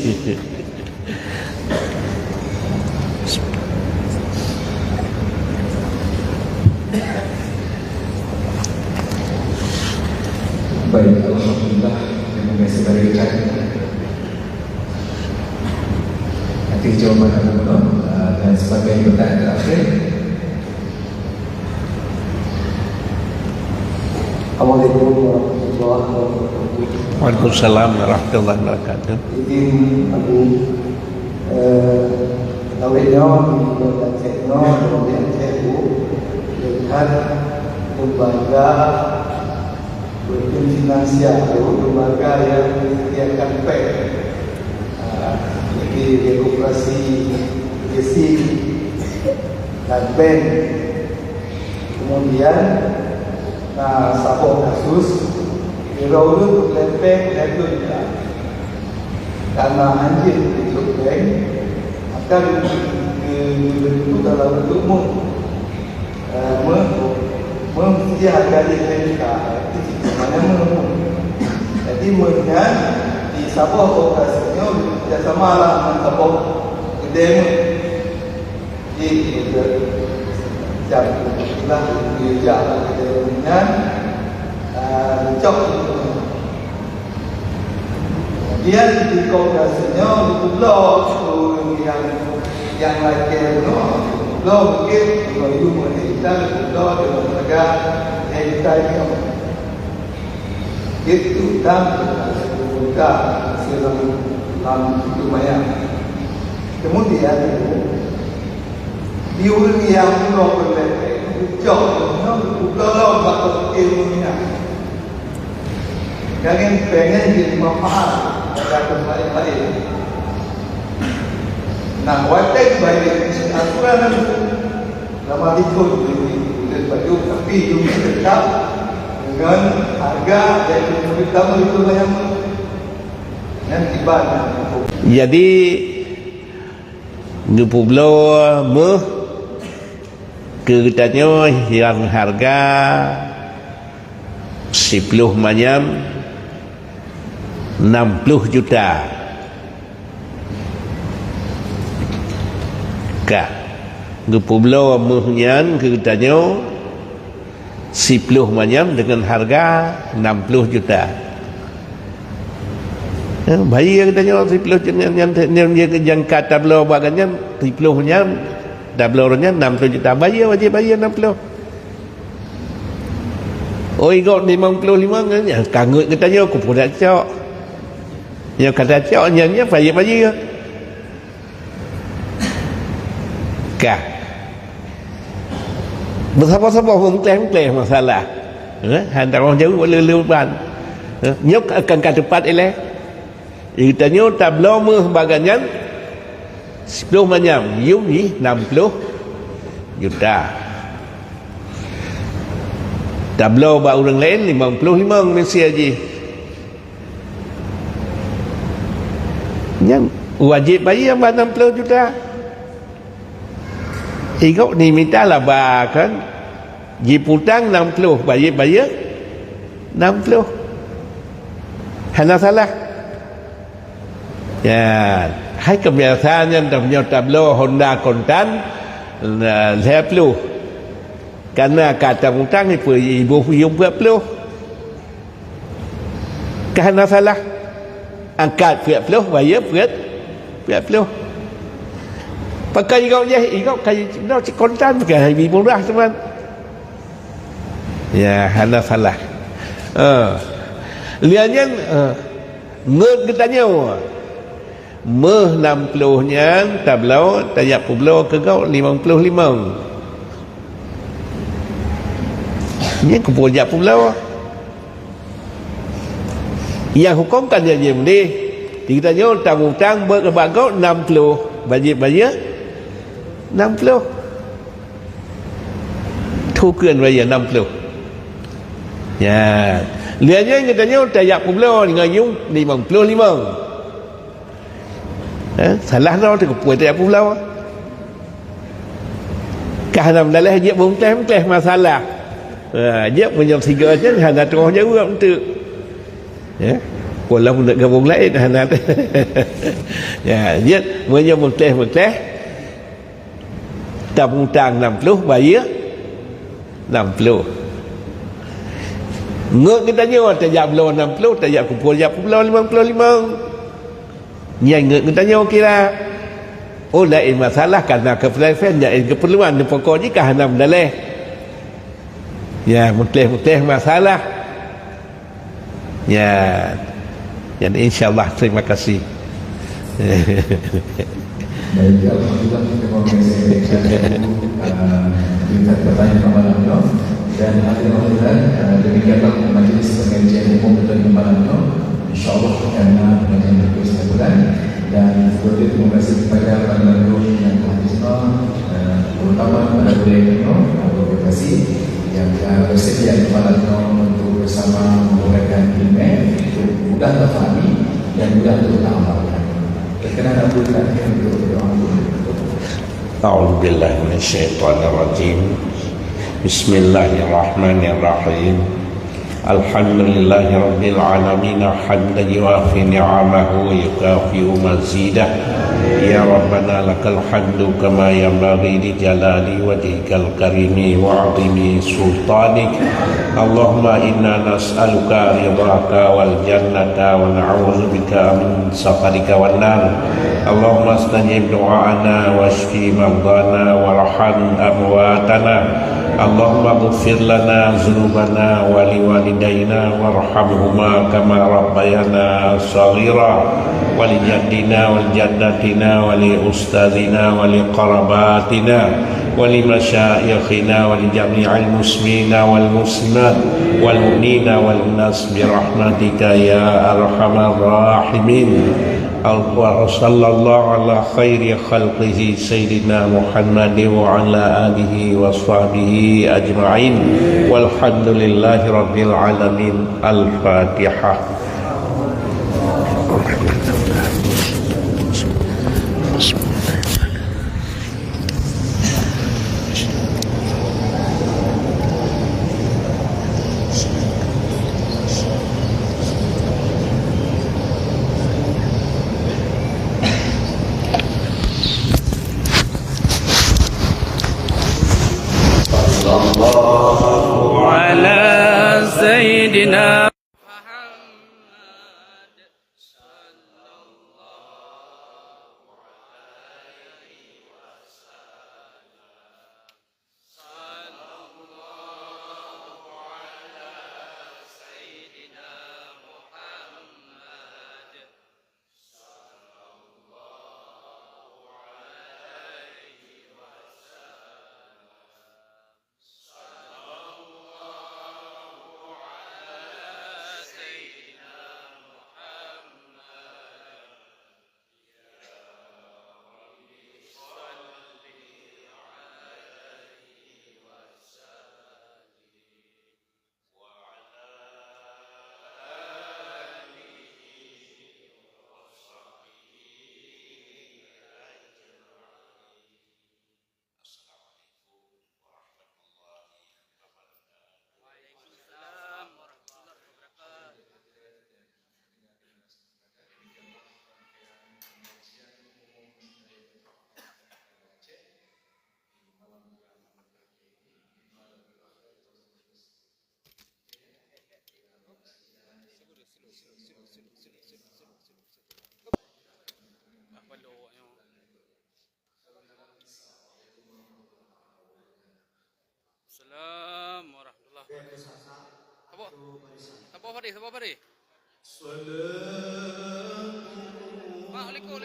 Baik, alhamdulillah terima kasih dari Ustaz. Nanti jawaban dan sebagai pertanyaan terakhir. Assalamualaikum warahmatullahi wabarakatuh. Waalaikumsalam warahmatullahi wabarakatuh. Izin aku tawidnya di Acehno di Aceh dengan lembaga berfinansial lembaga yang menyediakan PEK jadi koperasi GESI dan BEN kemudian sabuk kasus diraulut oleh BEN karena anjir untuk BEN akan dibentuk dalam bentuk mempersiapkan DPK jadi mereka di sebuah operasinya bekerjasama dengan sebuah kedai di jam lah dia dengan cok dia di operasinya di pulau yang lagi pulau mungkin itu kita pulau dengan negara yang kita itu dan buka dalam lumayan. Kemudian di ujung yang pulau berlepas, jauh, pulau bakal ilmunya. Jangan pengen jadi manfaat pada lain-lain. Nah, wajib bagi aturan nama ikut di baju tapi juga tetap dengan harga yang pertama itu yang ibadah. Jadi di pulau meh keretanya yang harga 10 manyam 60 juta kah di pulau mehnya keretanya 10 manyam dengan harga 60 juta. Bayi yang tanya 10 yang kata belau baganya 10 manyam dablornya 60 juta. Bayi wajib bayar 60. Oh ikut 55 kan ya kangut katanya aku pun dak cok. Yang kata cok nya bayar. Kah bersama-sama mengklaim masalah hantar orang jauh boleh leban nyok akan ke tempat eleh kita nyok tablo bagangan 10 manyam yumi 60 juta tablo ba orang lain 55 Malaysia je Yang wajib bayar 60 juta. Ikut ni minta lah kan. Jiputang 60 bayar 60. Hanya salah. Ya, hai kebiasaannya punya tablo Honda Kontan 30. Karena kata hutang ibu yung 40. Karena salah. Angkat 40 bayar 40. Pakai kau kayak no kontan pakai lebih murah teman. Ya, hanya salah. Liannya ngut katanya. Meh 60-nya tablau tayak publau ke kau 55. Ini kepojak publau. Yang hukum kan dia boleh. Kita tanya hutang berkebak kau 60. Wajib bayar 60. Tuken bayar 60. Ya. Lihatnya kita tanya tayak publau dengan yung 55. Salah đâu thì cũng tayak publau. Karena mendalah dia bungteh masalah. Dia punya 3 je hanya terus jawab untuk. Ya. Walau nak gabung lain hanya. Ya, dia punya bungteh. Tabung tang 60 bayar 60. Ngut kita tanya tayak publau 60, tayak publau 55. Yang ngut kita tanya okeylah. Oh, lain masalah karena keperluan keperluan pokoknya kerana mendalah. Ya, mutih masalah. Ya. Dan insya-Allah terima kasih. Baik, alhamdulillah terima kasih. Kita bertanya kepada Allah dan alhamdulillah demikianlah majlis pengajian umum dan malam ini. Insyaallah karena pengajian terus berjalan dan terima kasih kepada para penonton yang telah terutama pada bulan ini. Terima kasih yang bersedia di malam untuk bersama memberikan ilmu untuk mudah terfahami dan mudah teramalkan. Terkena Abdullah yang berdoa. A'udzu billahi minasyaitonir rajim. Bismillahirrahmanirrahim. Alhamdulillahi rabbil alamin hamdan yuafi ni'amahu wa yukafi'u mazidah. Ya Rabbana lakal hamdu kama yanbaghi li jalali wajhikal karimi wa 'azimi sultanik. Allahumma inna nas'aluka ridhaka wal jannata wa na'udzubika min sakhatika wan nar. Allahumma astajib du'ana washfi mardana warham amwatana. Allahumma ighfir lana dzunubana wa liwalidayna warhamhuma kama rabbayana shaghira wa li jaddina wal jaddatina wa li ustadzina wa li qarabatina wa li masyayikhina wa li jami'il muslimina wal muslimat wal mu'minina wal nas bi rahmatika ya arhamar rahimin. Wa sallallahu ala khairi khalqihi sayyidina Muhammad wa ala alihi wa sahbihi ajma'in walhamdulillahi rabbil alamin. Al-Fatihah. على سيدنا apa ni? Mak, likut.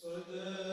صدق